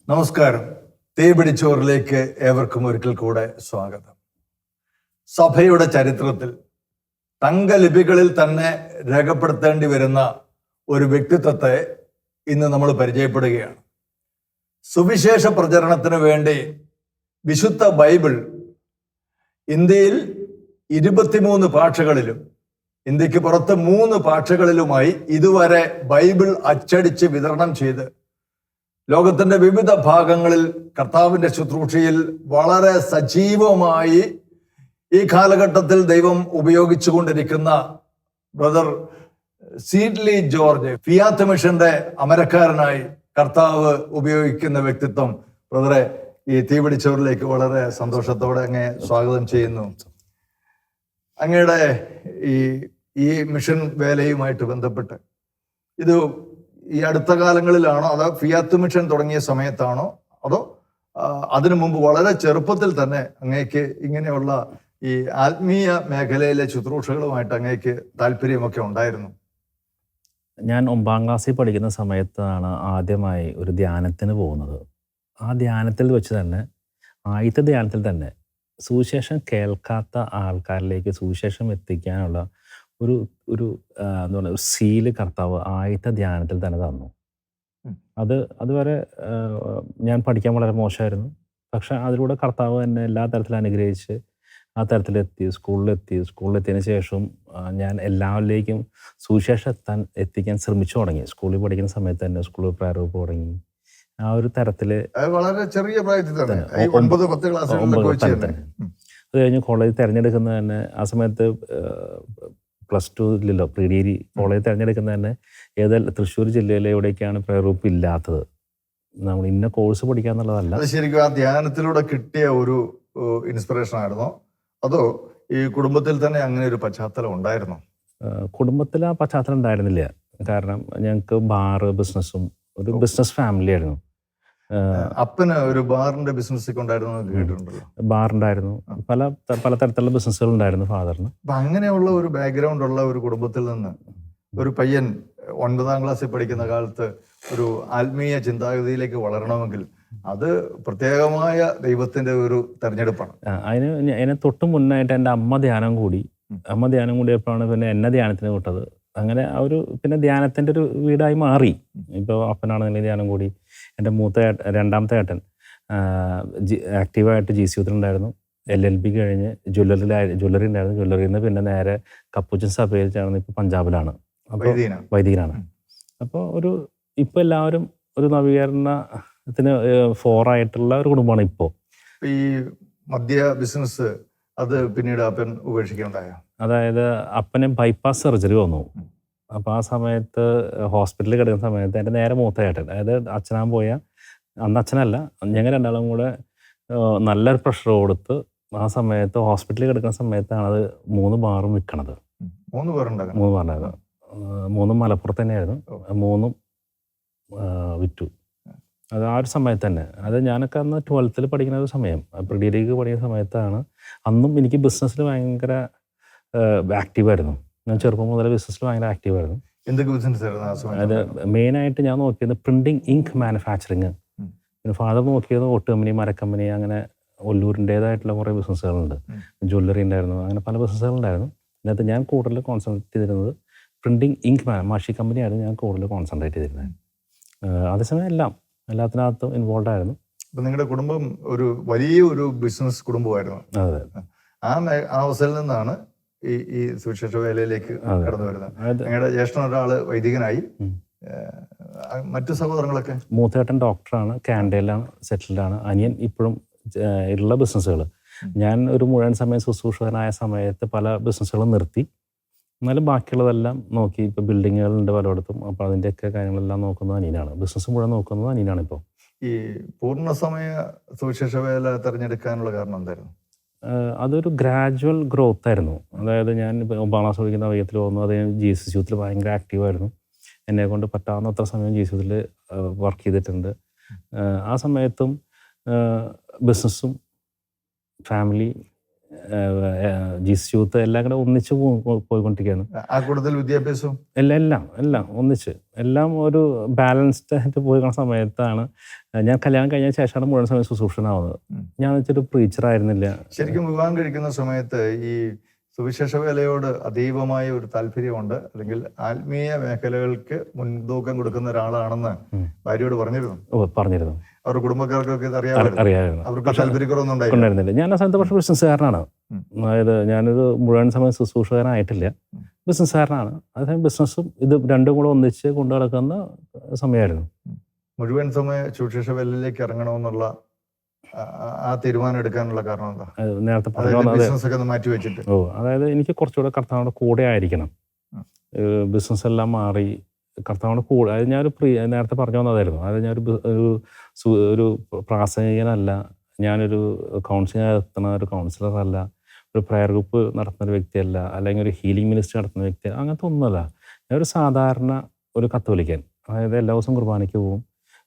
നമസ്കാരം. തീപിടിച്ചോറിലേക്ക് ഏവർക്കും ഒരിക്കൽ കൂടെ സ്വാഗതം. സഭയുടെ ചരിത്രത്തിൽ തങ്കലിപികളിൽ തന്നെ രേഖപ്പെടുത്തേണ്ടി വരുന്ന ഒരു വ്യക്തിത്വത്തെ ഇന്ന് നമ്മൾ പരിചയപ്പെടുകയാണ്. സുവിശേഷ പ്രചരണത്തിന് വേണ്ടി വിശുദ്ധ ബൈബിൾ ഇന്ത്യയിൽ 23 ഭാഷകളിലും ഇന്ത്യക്ക് പുറത്ത് 3 ഭാഷകളിലുമായി ഇതുവരെ ബൈബിൾ അച്ചടിച്ച് വിതരണം ചെയ്ത് ലോകത്തിന്റെ വിവിധ ഭാഗങ്ങളിൽ കർത്താവിന്റെ ശുശ്രൂഷയിൽ വളരെ സജീവമായി ഈ കാലഘട്ടത്തിൽ ദൈവം ഉപയോഗിച്ചുകൊണ്ടിരിക്കുന്ന ബ്രദർ സീഡ്ലി ജോർജ്, ഫിയാത്ത് മിഷന്റെ അമരക്കാരനായി കർത്താവ് ഉപയോഗിക്കുന്ന വ്യക്തിത്വം. ബ്രദറെ, ഈ തീപിടിച്ചവരിലേക്ക് വളരെ സന്തോഷത്തോടെ അങ്ങേ സ്വാഗതം ചെയ്യുന്നു. അങ്ങയുടെ ഈ മിഷൻ വേലയുമായിട്ട് ബന്ധപ്പെട്ട് ഇത് ഈ അടുത്ത കാലങ്ങളിലാണോ, അതോ ഫിയാത്ത് മിഷൻ തുടങ്ങിയ സമയത്താണോ, അതോ അതിനു മുമ്പ് വളരെ ചെറുപ്പത്തിൽ തന്നെ അങ്ങേക്ക് ഇങ്ങനെയുള്ള ഈ ആത്മീയ മേഖലയിലെ ശുശ്രൂഷകളുമായിട്ട് അങ്ങേക്ക് താല്പര്യമൊക്കെ ഉണ്ടായിരുന്നു? ഞാൻ 9ാം ക്ലാസ്സിൽ പഠിക്കുന്ന സമയത്താണ് ആദ്യമായി ഒരു ധ്യാനത്തിന് പോകുന്നത്. ആ ധ്യാനത്തിൽ വെച്ച് തന്നെ, ആദ്യത്തെ ധ്യാനത്തിൽ തന്നെ സുവിശേഷം കേൾക്കാത്ത ആൾക്കാരിലേക്ക് സുവിശേഷം എത്തിക്കാനുള്ള ഒരു എന്താ പറയുക, ഒരു സീല് കർത്താവ് ആദ്യത്തെ ധ്യാനത്തിൽ തന്നെ തന്നു. അതുവരെ ഞാൻ പഠിക്കാൻ വളരെ മോശമായിരുന്നു. പക്ഷെ അതിലൂടെ കർത്താവ് എന്നെ എല്ലാ തരത്തിലും അനുഗ്രഹിച്ച് ആ തരത്തിലെത്തി. സ്കൂളിലെത്തിയതിന് ശേഷം ഞാൻ എല്ലാവരിലേക്കും സുവിശേഷം എത്തിക്കാൻ ശ്രമിച്ചു തുടങ്ങി. സ്കൂളിൽ പഠിക്കുന്ന സമയത്ത് തന്നെ സ്കൂളിൽ പ്രയർ ഗ്രൂപ്പ് തുടങ്ങി. ആ ഒരു തരത്തില് വളരെ ചെറിയ പ്രായത്തിൽ തന്നെ 9-10 ക്ലാസ്. അത് കഴിഞ്ഞ് കോളേജ് തിരഞ്ഞെടുക്കുന്നത് തന്നെ ആ സമയത്ത് +2 പ്രീ ഡിഗ്രി കോളേജ് തിരഞ്ഞെടുക്കുന്നത് തന്നെ തൃശ്ശൂർ ജില്ലയിലെ എവിടേക്കാണ് പ്രയർ ഗ്രൂപ്പ് ഇല്ലാത്തത്. നമ്മൾ ഇന്ന കോഴ്സ് പഠിക്കാന്നുള്ളതല്ല. ശരിക്കും ആ ധ്യാനത്തിലൂടെ കിട്ടിയ ഒരു ഇൻസ്പിറേഷൻ ആയിരുന്നോ, അതോ ഈ കുടുംബത്തിൽ തന്നെ അങ്ങനെ ഒരു പശ്ചാത്തലം ഉണ്ടായിരുന്നോ? കുടുംബത്തിൽ ആ പശ്ചാത്തലം ഉണ്ടായിരുന്നില്ല. കാരണം ഞങ്ങൾക്ക് ബിസിനസ്സും ഒരു ബിസിനസ് ഫാമിലി ആയിരുന്നു. അപ്പന് ഒരു ബാറിന്റെ ബിസിനസ് ഒക്കെ ഉണ്ടായിരുന്നു കേട്ടിട്ടുണ്ടല്ലോ. ബാറുണ്ടായിരുന്നു, പല തരത്തിലുള്ള ബിസിനസ്സുകൾ ഉണ്ടായിരുന്നു ഫാദറിന്. അപ്പൊ അങ്ങനെയുള്ള ഒരു ബാക്ക്ഗ്രൗണ്ട് ഉള്ള ഒരു കുടുംബത്തിൽ നിന്ന് ഒരു പയ്യൻ 9ാം ക്ലാസ്സിൽ പഠിക്കുന്ന കാലത്ത് ഒരു ആത്മീയ ചിന്താഗതിയിലേക്ക് വളരണമെങ്കിൽ അത് പ്രത്യേകമായ ദൈവത്തിന്റെ ഒരു തെരഞ്ഞെടുപ്പാണ്. അതിന് തൊട്ട് മുന്നായിട്ട് എൻ്റെ അമ്മ ധ്യാനം കൂടിയപ്പോഴാണ് പിന്നെ എന്നെ ധ്യാനത്തിന് വിട്ടത്. അങ്ങനെ പിന്നെ ധ്യാനത്തിൻ്റെ ഒരു വീടായി മാറി. ഇപ്പോൾ അപ്പനാണെങ്കിലും ധ്യാനം കൂടി. എൻ്റെ രണ്ടാമത്തെ ഏട്ടൻ ആക്റ്റീവായിട്ട് GC ഉണ്ടായിരുന്നു. LLB കഴിഞ്ഞ് ജ്വല്ലറി ഉണ്ടായിരുന്നു. ജ്വല്ലറിയിൽ നിന്ന് പിന്നെ നേരെ കപ്പുച്ചൻ സഭയിൽ ചേർന്ന് ഇപ്പോൾ പഞ്ചാബിലാണ്, വൈദികനാണ്. അപ്പോൾ ഇപ്പോൾ എല്ലാവരും ഒരു നവീകരണത്തിന് ഫോറായിട്ടുള്ള ഒരു കുടുംബമാണ് ഇപ്പോൾ. ഈ മദ്യ ബിസിനസ് അത് പിന്നീട് അപ്പൻ ഉപേക്ഷിക്കുകയുണ്ടായോ? അതായത് അപ്പന് ബൈപ്പാസ് സർജറി വന്നു. അപ്പോൾ ആ സമയത്ത് ഹോസ്പിറ്റലിൽ കിടക്കുന്ന സമയത്ത് എൻ്റെ നേരെ മൂത്ത ഏട്ടൻ, അതായത് അച്ഛനാൻ പോയ അന്ന് അച്ഛനല്ല, ഞങ്ങൾ രണ്ടാളും കൂടെ നല്ലൊരു പ്രഷർ കൊടുത്ത് ആ സമയത്ത് ഹോസ്പിറ്റലിൽ കിടക്കുന്ന സമയത്താണ് അത് 3 ബാറും വിൽക്കണത്. 3 ബാറുണ്ടായിരുന്നു. 3 ബാറുണ്ടായിരുന്നു. 3 മലപ്പുറത്ത് തന്നെയായിരുന്നു. 3 വിറ്റു. അത് ആ ഒരു സമയത്ത് തന്നെ. അത് ഞാനൊക്കെ അന്ന് 12th പഠിക്കുന്ന ഒരു സമയം, പ്രീ ഡിഗ്രിക്ക് പഠിക്കുന്ന സമയത്താണ്. അന്നും എനിക്ക് ബിസിനസ്സിൽ ഭയങ്കര ആക്റ്റീവായിരുന്നു. ഞാൻ ചെറുപ്പം മുതൽ ബിസിനസ്സിൽ ഭയങ്കര ആക്റ്റീവായിരുന്നു. എന്തൊക്കെ ബിസിനസ് ആയിരുന്നു? അത് മെയിനായിട്ട് ഞാൻ നോക്കിയത് പ്രിന്റിങ് ഇങ്ക് മാനുഫാക്ചറിങ്. പിന്നെ ഫാദർ നോക്കിയത് ഒട്ട് കമ്പനി, മരക്കമ്പനി, അങ്ങനെ ഒല്ലൂരിൻ്റേതായിട്ടുള്ള കുറേ ബിസിനസ്സുകളുണ്ട്. ജ്വല്ലറി ഉണ്ടായിരുന്നു. അങ്ങനെ പല ബിസിനസ്സുകളുണ്ടായിരുന്നു. അതിനകത്ത് ഞാൻ കൂടുതൽ കോൺസെൻട്രേറ്റ് ചെയ്തിരുന്നത് പ്രിന്റിങ് ഇങ്ക് മഷി കമ്പനിയായിരുന്നു ഞാൻ കൂടുതൽ കോൺസെൻട്രേറ്റ് ചെയ്തിരുന്നത്. അതേസമയം എല്ലാത്തിനകത്തും ഇൻവോൾവ് ആയിരുന്നു. അപ്പം നിങ്ങളുടെ കുടുംബം ഒരു വലിയ ഒരു ബിസിനസ് കുടുംബമായിരുന്നു. അതെ. ആ അവസ്ഥയിൽ നിന്നാണ് ഈ സുവിശേഷ വേലയിലേക്ക് കടന്നു വരുന്നത്. നിങ്ങളുടെ ജ്യേഷ്ഠൻ ഒരാള് വൈദികനായി, മറ്റു സഹോദരങ്ങളൊക്കെ? മൂത്തേട്ടൻ ഡോക്ടറാണ്, കാനഡയിലാണ് സെറ്റിൽഡാണ്. അനിയൻ ഇപ്പോഴും ഉള്ള ബിസിനസ്സുകൾ. ഞാൻ ഒരു മുഴുവൻ സമയം ശുശ്രൂഷകനായ സമയത്ത് പല ബിസിനസ്സുകളും നിർത്തി. എന്നാലും ബാക്കിയുള്ളതെല്ലാം നോക്കി. ഇപ്പോൾ ബിൽഡിങ്ങുകളുണ്ട് പലയിടത്തും. അപ്പോൾ അതിൻ്റെയൊക്കെ കാര്യങ്ങളെല്ലാം നോക്കുന്നത് അനിയനാണ്. ബിസിനസ് മുഴുവൻ നോക്കുന്നത് അനിയനാണ്. ഇപ്പോൾ ഈ പൂർണ്ണസമയ സുവിശേഷ വേല തിരഞ്ഞെടുക്കാനുള്ള കാരണം എന്തായിരുന്നു? അതൊരു ഗ്രാജുവൽ ഗ്രോത്ത് ആയിരുന്നു. അതായത് ഞാൻ ഇപ്പോൾ 9ാം ക്ലാസ് പഠിക്കുന്ന വയ്യത്തിൽ പോകുന്നു. അത് ജീസസ് യൂത്തിൽ ഭയങ്കര ആക്റ്റീവായിരുന്നു. എന്നെ കൊണ്ട് പറ്റാവുന്നത്ര സമയം ജീസസ് യൂത്തിൽ വർക്ക് ചെയ്തിട്ടുണ്ട്. ആ സമയത്തും ബിസിനസ്സും ഫാമിലി ജീസ് യൂത്ത് എല്ലാം കൂടെ ഒന്നിച്ച് പോയിക്കൊണ്ടിരിക്കുകയാണ്. ആ കൂടുതൽ വിദ്യാഭ്യാസവും എല്ലാം ഒന്നിച്ച് എല്ലാം ഒരു ബാലൻസ്ഡ് ആയിട്ട് പോയി കാണുന്ന സമയത്താണ് ഞാൻ കല്യാണം കഴിഞ്ഞ ശേഷമാണ് മുഴുവൻ സമയം ശുശ്രൂഷനാവുന്നത്. ഞാൻ വെച്ചൊരു പ്രീച്ചറായിരുന്നില്ല. ശരിക്കും വിവാഹം കഴിക്കുന്ന സമയത്ത് ഈ സുവിശേഷ വേലയോട് അതീവമായ ഒരു താല്പര്യമുണ്ട്, അല്ലെങ്കിൽ ആത്മീയ മേഖലകൾക്ക് മുൻതൂക്കം കൊടുക്കുന്ന ഒരാളാണെന്ന് ഭാര്യയോട് പറഞ്ഞിരുന്നു. അവരുടെ കുടുംബക്കാർക്കൊക്കെ ഇത് അറിയാമായിരുന്നു. അവർക്ക് താല്പര്യക്കുറവൊന്നും ഉണ്ടായിരുന്നില്ല. ഞാൻ ആ സമയത്ത് പക്ഷേ ബിസിനസ്സുകാരനാണ്. അതായത് ഞാനൊരു മുഴുവൻ സമയം ശുശ്രൂഷകനായിട്ടില്ല, ബിസിനസ്സുകാരനാണ്. അതേസമയം ബിസിനസ്സും ഇത് രണ്ടും കൂടെ ഒന്നിച്ച് കൊണ്ടു നടക്കുന്ന സമയമായിരുന്നു. മുഴുവൻ സമയ സുവിശേഷ വേലയിലേക്ക് ഇറങ്ങണമെന്നുള്ള ആ തീരുമാനം എടുക്കാനുള്ള കാരണം എന്താ? നേരത്തെ പറഞ്ഞു മാറ്റി വെച്ചിട്ട് അതായത് എനിക്ക് കുറച്ചുകൂടെ കർത്താവിന്റെ കൂടെ ആയിരിക്കണം. ബിസിനസ് എല്ലാം മാറി കർത്താവിന്റെ കൂടെ, അതായത് ഞാനൊരു നേരത്തെ പറഞ്ഞു വന്നതായിരുന്നു. അതായത് ഞാനൊരു പ്രാസംഗികനല്ല, ഞാനൊരു കൗൺസിലിംഗ് നടത്തുന്ന ഒരു കൗൺസിലറല്ല, ഒരു പ്രയർ ഗ്രൂപ്പ് നടത്തുന്ന ഒരു വ്യക്തിയല്ല, അല്ലെങ്കിൽ ഒരു ഹീലിംഗ് മിനിസ്റ്റർ നടത്തുന്ന വ്യക്തിയല്ല, അങ്ങനത്തെ ഒന്നുമല്ല. ഞാനൊരു സാധാരണ ഒരു കത്തോലിക്കൻ. അതായത് എല്ലാ ദിവസവും കുർബാനയ്ക്ക് പോകും,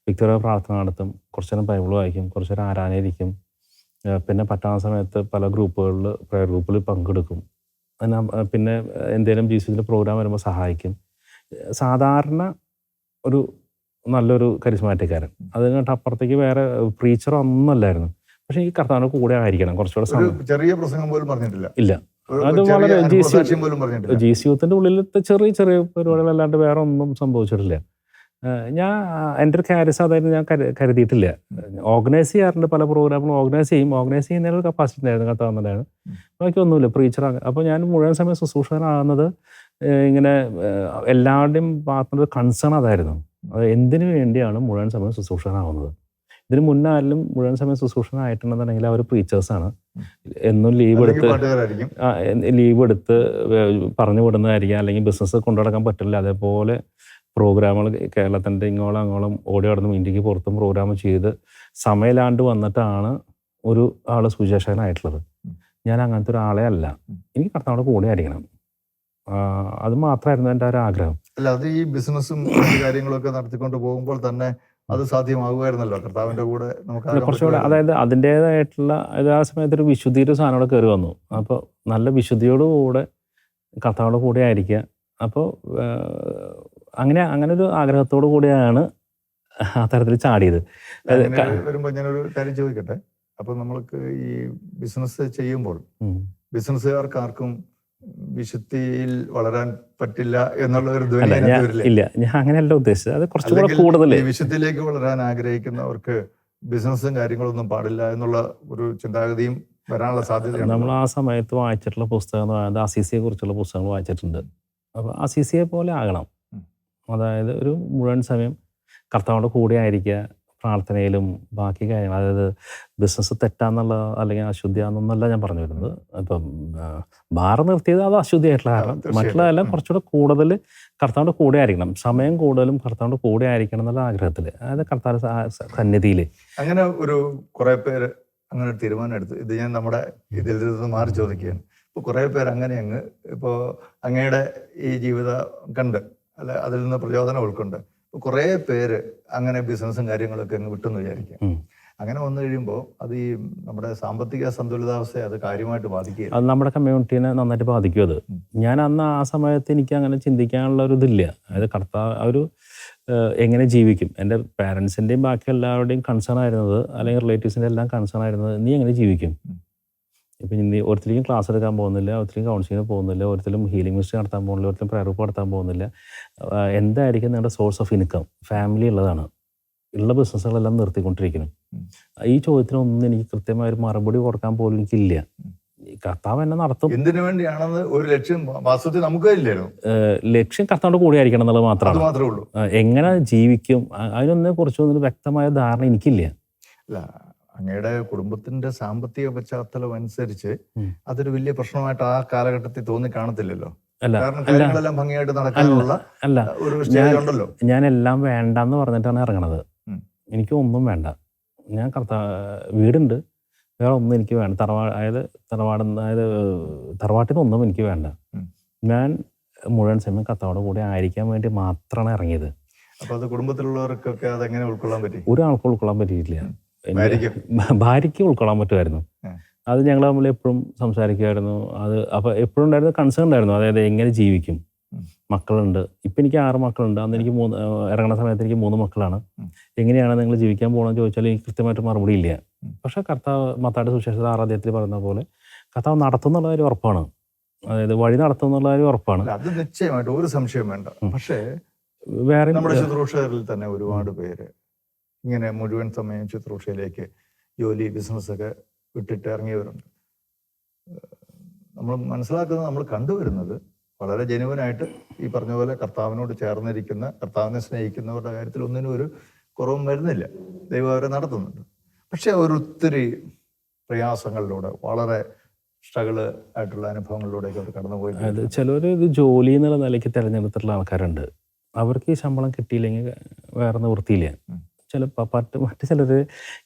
വ്യക്തിപരമായ പ്രാർത്ഥന നടത്തും, കുറച്ചു നേരം ബൈബിൾ വായിക്കും, കുറച്ചു നേരം ആരാധനയിരിക്കും, പിന്നെ പറ്റാവുന്ന സമയത്ത് പല ഗ്രൂപ്പുകളിൽ പ്രയർ ഗ്രൂപ്പിൽ പങ്കെടുക്കും, പിന്നെ എന്തെങ്കിലും ജീവിതത്തിൽ പ്രോഗ്രാം വരുമ്പോൾ സഹായിക്കും. സാധാരണ ഒരു നല്ലൊരു കരിസ്മാറ്റിക്കാരൻ. അത് കഴിഞ്ഞിട്ട് അപ്പുറത്തേക്ക് വേറെ പ്രീച്ചർ ഒന്നുമല്ലായിരുന്നു. പക്ഷെ ഈ കർത്താവിന്റെ കൂടെ ആയിരിക്കണം കുറച്ചുകൂടെ സമയം. ചെറിയ പ്രസംഗം പോലും പറഞ്ഞിട്ടില്ല. ഇല്ല, അത് വളരെ ജീസ് യൂത്തിന്റെ ഉള്ളിലത്തെ ചെറിയ ചെറിയ പരിപാടികളല്ലാണ്ട് വേറെ ഒന്നും സംഭവിച്ചിട്ടില്ല. ഞാൻ എൻ്റെ ഒരു ക്യാരിസ് അതായിരുന്നു ഞാൻ കരുതിയിട്ടില്ല. ഓർഗനൈസ് ചെയ്യാറുണ്ട്, പല പ്രോഗ്രാമുകളും ഓർഗനൈസ് ചെയ്യുന്നതിനൊരു കപ്പാസിറ്റി ഉണ്ടായിരുന്നു കത്താവുന്നതാണ്. ബാക്കിയൊന്നുമില്ല പ്രീച്ചർ. അപ്പോൾ ഞാൻ മുഴുവൻ സമയം ശുശ്രൂഷകനാകുന്നത് ഇങ്ങനെ എല്ലാവരുടെയും ഭാഗത്തുനിന്ന് കൺസേൺ അതായിരുന്നു. അത് എന്തിനു വേണ്ടിയാണ് മുഴുവൻ സമയം ശുശ്രൂഷകനാകുന്നത്. ഇതിന് മുന്നേ ആരെങ്കിലും മുഴുവൻ സമയം ശുശ്രൂഷകനായിട്ടുണ്ടെന്നുണ്ടെങ്കിൽ അവർ പ്രീച്ചേഴ്സാണ്. എന്നും ലീവ് എടുത്ത് പറഞ്ഞു വിടുന്നതായിരിക്കും, അല്ലെങ്കിൽ ബിസിനസ് കൊണ്ടുനടക്കാൻ പറ്റില്ല. അതേപോലെ പ്രോഗ്രാമുകൾ കേരളത്തിൻ്റെ ഇങ്ങോളം അങ്ങോളം ഓടി നടന്നും ഇന്ത്യക്ക് പുറത്തും പ്രോഗ്രാം ചെയ്ത് സമയലാണ്ട് വന്നിട്ടാണ് ഒരു ആൾ സുവിശേഷകനായിട്ടുള്ളത്. ഞാൻ അങ്ങനത്തെ ഒരാളെ അല്ല. എനിക്ക് കർത്താവിൻ്റെ കൂടെ ആയിരിക്കണം. അത് മാത്രമായിരുന്നു എൻ്റെ ഒരു ആഗ്രഹം. അല്ല, അത് ഈ ബിസിനസ്സും കാര്യങ്ങളൊക്കെ നടത്തിക്കൊണ്ട് പോകുമ്പോൾ തന്നെ അത് സാധ്യമാകുമായിരുന്നല്ലോ കർത്താവിൻ്റെ കൂടെ. നമുക്ക് കുറച്ചുകൂടെ അതായത് അതിൻ്റേതായിട്ടുള്ള ആ സമയത്തൊരു വിശുദ്ധിയുടെ സാധനം അവിടെ കയറി വന്നു. അപ്പോൾ നല്ല വിശുദ്ധിയോടുകൂടെ കർത്താവിൻ്റെ കൂടെ ആയിരിക്കുക. അപ്പോൾ അങ്ങനെ ഒരു ആഗ്രഹത്തോടു കൂടിയാണ് ആ തരത്തിൽ ചാടിയത്. വരുമ്പോൾ ഞാനൊരു കാര്യം ചോദിക്കട്ടെ. അപ്പൊ നമ്മൾക്ക് ഈ ബിസിനസ് ചെയ്യുമ്പോൾ ബിസിനസ്സുകാർക്ക് ആർക്കും വിശുദ്ധിയിൽ വളരാൻ പറ്റില്ല എന്നുള്ള ഒരു ഇല്ല, ഞാൻ അങ്ങനെയല്ല ഉദ്ദേശിച്ചത്. അത് കുറച്ചുകൂടെ കൂടുതൽ വിശുദ്ധിയിലേക്ക് വളരാൻ ആഗ്രഹിക്കുന്നവർക്ക് ബിസിനസ്സും കാര്യങ്ങളൊന്നും പാടില്ല എന്നുള്ള ഒരു ചിന്താഗതിയും വരാനുള്ള സാധ്യതയാണ്. നമ്മൾ ആ സമയത്ത് വായിച്ചിട്ടുള്ള പുസ്തകം, അതായത് അസീസിയെ കുറിച്ചുള്ള പുസ്തകങ്ങൾ വായിച്ചിട്ടുണ്ട്. അപ്പോൾ അസീസിയെ പോലെ ആകണം. അതായത് ഒരു മുഴുവൻ സമയം കർത്താവിൻ്റെ കൂടെ ആയിരിക്കുക, പ്രാർത്ഥനയിലും ബാക്കി കാര്യങ്ങൾ. അതായത് ബിസിനസ് തെറ്റാന്നുള്ള അല്ലെങ്കിൽ അശുദ്ധിയാണെന്നല്ല ഞാൻ പറഞ്ഞു വരുന്നത്. ഇപ്പം ബാറ് നിർത്തിയത് അത് അശുദ്ധിയായിട്ടുള്ള കാരണം. മറ്റുള്ളതെല്ലാം കുറച്ചുകൂടെ കൂടുതൽ കർത്താവിൻ്റെ കൂടെ ആയിരിക്കണം, സമയം കൂടുതലും കർത്താവിൻ്റെ കൂടെ ആയിരിക്കണം എന്നുള്ള ആഗ്രഹത്തിൽ, അതായത് കർത്താവ് സന്നിധിയിൽ. അങ്ങനെ ഒരു കുറേ പേര് അങ്ങനെ ഒരു തീരുമാനം എടുത്തു. ഇത് ഞാൻ നമ്മുടെ ഇതിൽ നിന്ന് മാറി ചോദിക്കുകയാണ്. ഇപ്പോൾ കുറേ പേര് അങ്ങനെ ഇപ്പോൾ അങ്ങയുടെ ഈ ജീവിതം കണ്ട് അല്ല അതിൽ നിന്ന് പ്രചോദനം ഉൾക്കൊണ്ട് കുറേ പേര് അങ്ങനെ ബിസിനസ്സും കാര്യങ്ങളൊക്കെ അങ്ങ് വിട്ടെന്ന് വിചാരിക്കാം. അങ്ങനെ വന്നു കഴിയുമ്പോൾ അത് ഈ നമ്മുടെ സാമ്പത്തിക സന്തുലിതാവസ്ഥയെ അത് കാര്യമായിട്ട് ബാധിക്കുക. അത് നമ്മുടെ കമ്മ്യൂണിറ്റീനെ നന്നായിട്ട് ബാധിക്കും. അത് ഞാൻ അന്ന് ആ സമയത്ത് എനിക്ക് അങ്ങനെ ചിന്തിക്കാനുള്ള ഒരു ഇതില്ല. അതായത് കർത്താവ് ഒരു എങ്ങനെ ജീവിക്കും, എൻ്റെ പാരൻസിൻ്റെയും ബാക്കി എല്ലാവരുടെയും കൺസേൺ ആയിരുന്നത്, അല്ലെങ്കിൽ റിലേറ്റീവ്സിൻ്റെ എല്ലാം കൺസേൺ ആയിരുന്നത്, നീ എങ്ങനെ ജീവിക്കും. ഇപ്പം ഇനി ഒരിക്കലും ക്ലാസ് എടുക്കാൻ പോകുന്നില്ല, ഒരിക്കലും കൗൺസിലിങ്ങിന് പോകുന്നില്ല, ഒരിക്കലും ഹീലിംഗ് മിനിസ്റ്ററി നടത്താൻ പോകുന്നില്ല, ഒരിക്കലും പ്രയർ ഗ്രൂപ്പ് നടത്താൻ പോകുന്നില്ല. എന്തായിരിക്കും നിങ്ങളുടെ സോഴ്സ് ഓഫ് ഇൻകം? ഫാമിലി ഉള്ളതാണ്, ഉള്ള ബിസിനസ്സുകളെല്ലാം നിർത്തിക്കൊണ്ടിരിക്കുന്നു. ഈ ചോദ്യത്തിനൊന്നും എനിക്ക് കൃത്യമായ ഒരു മറുപടി കൊടുക്കാൻ പോലും എനിക്കില്ല. കർത്താവ് എന്നെ നടത്തും. എന്തിനു വേണ്ടിയാണെന്ന് ഒരു ലക്ഷ്യം വാസ്തവത്തിൽ നമുക്ക് ഇല്ലല്ലോ. ലക്ഷ്യം കർത്താവിൻ്റെ കൂടെ ആയിരിക്കണം എന്നുള്ളത് മാത്രമേ ഉള്ളൂ. എങ്ങനെ ജീവിക്കും അതിനൊന്നിനെ കുറിച്ചൊന്നും വ്യക്തമായ ധാരണ എനിക്കില്ല. അല്ല, അങ്ങയുടെ കുടുംബത്തിന്റെ സാമ്പത്തിക പശ്ചാത്തലം അനുസരിച്ച് അതൊരു വലിയ പ്രശ്നമായിട്ട് ആ കാലഘട്ടത്തിൽ തോന്നി കാണത്തില്ലല്ലോ. കാരണം കാര്യങ്ങളെല്ലാം ഭംഗിയായിട്ട് നടക്കാനുള്ള ഒരു സ്റ്റേജ് ഉണ്ടല്ലോ. ഞാൻ എല്ലാം വേണ്ടെന്ന് പറഞ്ഞിട്ടാണ് ഇറങ്ങണത്. എനിക്ക് ഒന്നും വേണ്ട. ഞാൻ വീടുണ്ട്, വേറെ ഒന്നും എനിക്ക് വേണ്ട. തറവാട്ടിൽ നിന്നൊന്നും എനിക്ക് വേണ്ട. ഞാൻ മുഴുവൻ സമയം കർത്താവിന്റെ കൂടെ ആയിരിക്കാൻ വേണ്ടി മാത്രമാണ് ഇറങ്ങിയത്. അപ്പൊ അത് കുടുംബത്തിലുള്ളവർക്കൊക്കെ അതെങ്ങനെ ഉൾക്കൊള്ളാൻ പറ്റി? ഒരാൾക്കും ഉൾക്കൊള്ളാൻ പറ്റിയിട്ടില്ല. ഭാര്യയ്ക്ക് ഉൾക്കൊള്ളാൻ പറ്റുമായിരുന്നു. അത് ഞങ്ങൾ തമ്മിൽ എപ്പോഴും സംസാരിക്കുമായിരുന്നു. അത് അപ്പോൾ എപ്പോഴും ഉണ്ടായിരുന്ന കൺസേൺ ഉണ്ടായിരുന്നു, അതായത് എങ്ങനെ ജീവിക്കും, മക്കളുണ്ട്. ഇപ്പം എനിക്ക് 6 മക്കളുണ്ട്. അന്ന് എനിക്ക് ഇറങ്ങുന്ന സമയത്ത് എനിക്ക് 3 മക്കളാണ്. എങ്ങനെയാണ് നിങ്ങൾ ജീവിക്കാൻ പോകണമെന്ന് ചോദിച്ചാൽ എനിക്ക് കൃത്യമായിട്ട് മറുപടി ഇല്ല. പക്ഷേ കർത്താവ് മത്തായിയുടെ സുവിശേഷത്തിൽ 6-ാം അധ്യായത്തിൽ പറയുന്ന പോലെ കർത്താവ് നടത്തുന്നുള്ള കാര്യം ഉറപ്പാണ്. അതായത് വഴി നടത്തുന്നുള്ള കാര്യം ഉറപ്പാണ്. അത് നിശ്ചയമായിട്ട് ഒരു സംശയം വേണ്ട. പക്ഷേ വേറെ നമ്മുടെ ശുശ്രൂഷകരിൽ തന്നെ ഒരുപാട് പേര് ഇങ്ങനെ മുഴുവൻ സമയം ശുശ്രൂഷയിലേക്ക് ജോലി ബിസിനസ്സൊക്കെ വിട്ടിട്ട് ഇറങ്ങിയവരുണ്ട്. നമ്മൾ മനസ്സിലാക്കുന്നത്, നമ്മൾ കണ്ടുവരുന്നത് വളരെ ജെനുവനായിട്ട് ഈ പറഞ്ഞ പോലെ കർത്താവിനോട് ചേർന്നിരിക്കുന്ന, കർത്താവിനെ സ്നേഹിക്കുന്നവരുടെ കാര്യത്തിൽ ഒന്നിനും ഒരു കുറവും വരുന്നില്ല. ദൈവം അവരെ നടത്തുന്നുണ്ട്. പക്ഷെ ഒത്തിരി പ്രയാസങ്ങളിലൂടെ, വളരെ സ്ട്രഗിള് ആയിട്ടുള്ള അനുഭവങ്ങളിലൂടെയൊക്കെ അവർ കടന്നുപോയി. അതായത് ചിലർ ഇത് ജോലി എന്നുള്ള നിലയ്ക്ക് തിരഞ്ഞെടുത്തിട്ടുള്ള ആൾക്കാരുണ്ട്. അവർക്ക് ഈ ശമ്പളം കിട്ടിയില്ലെങ്കിൽ വേറെ നിവൃത്തിയില്ല. മറ്റു ചിലർ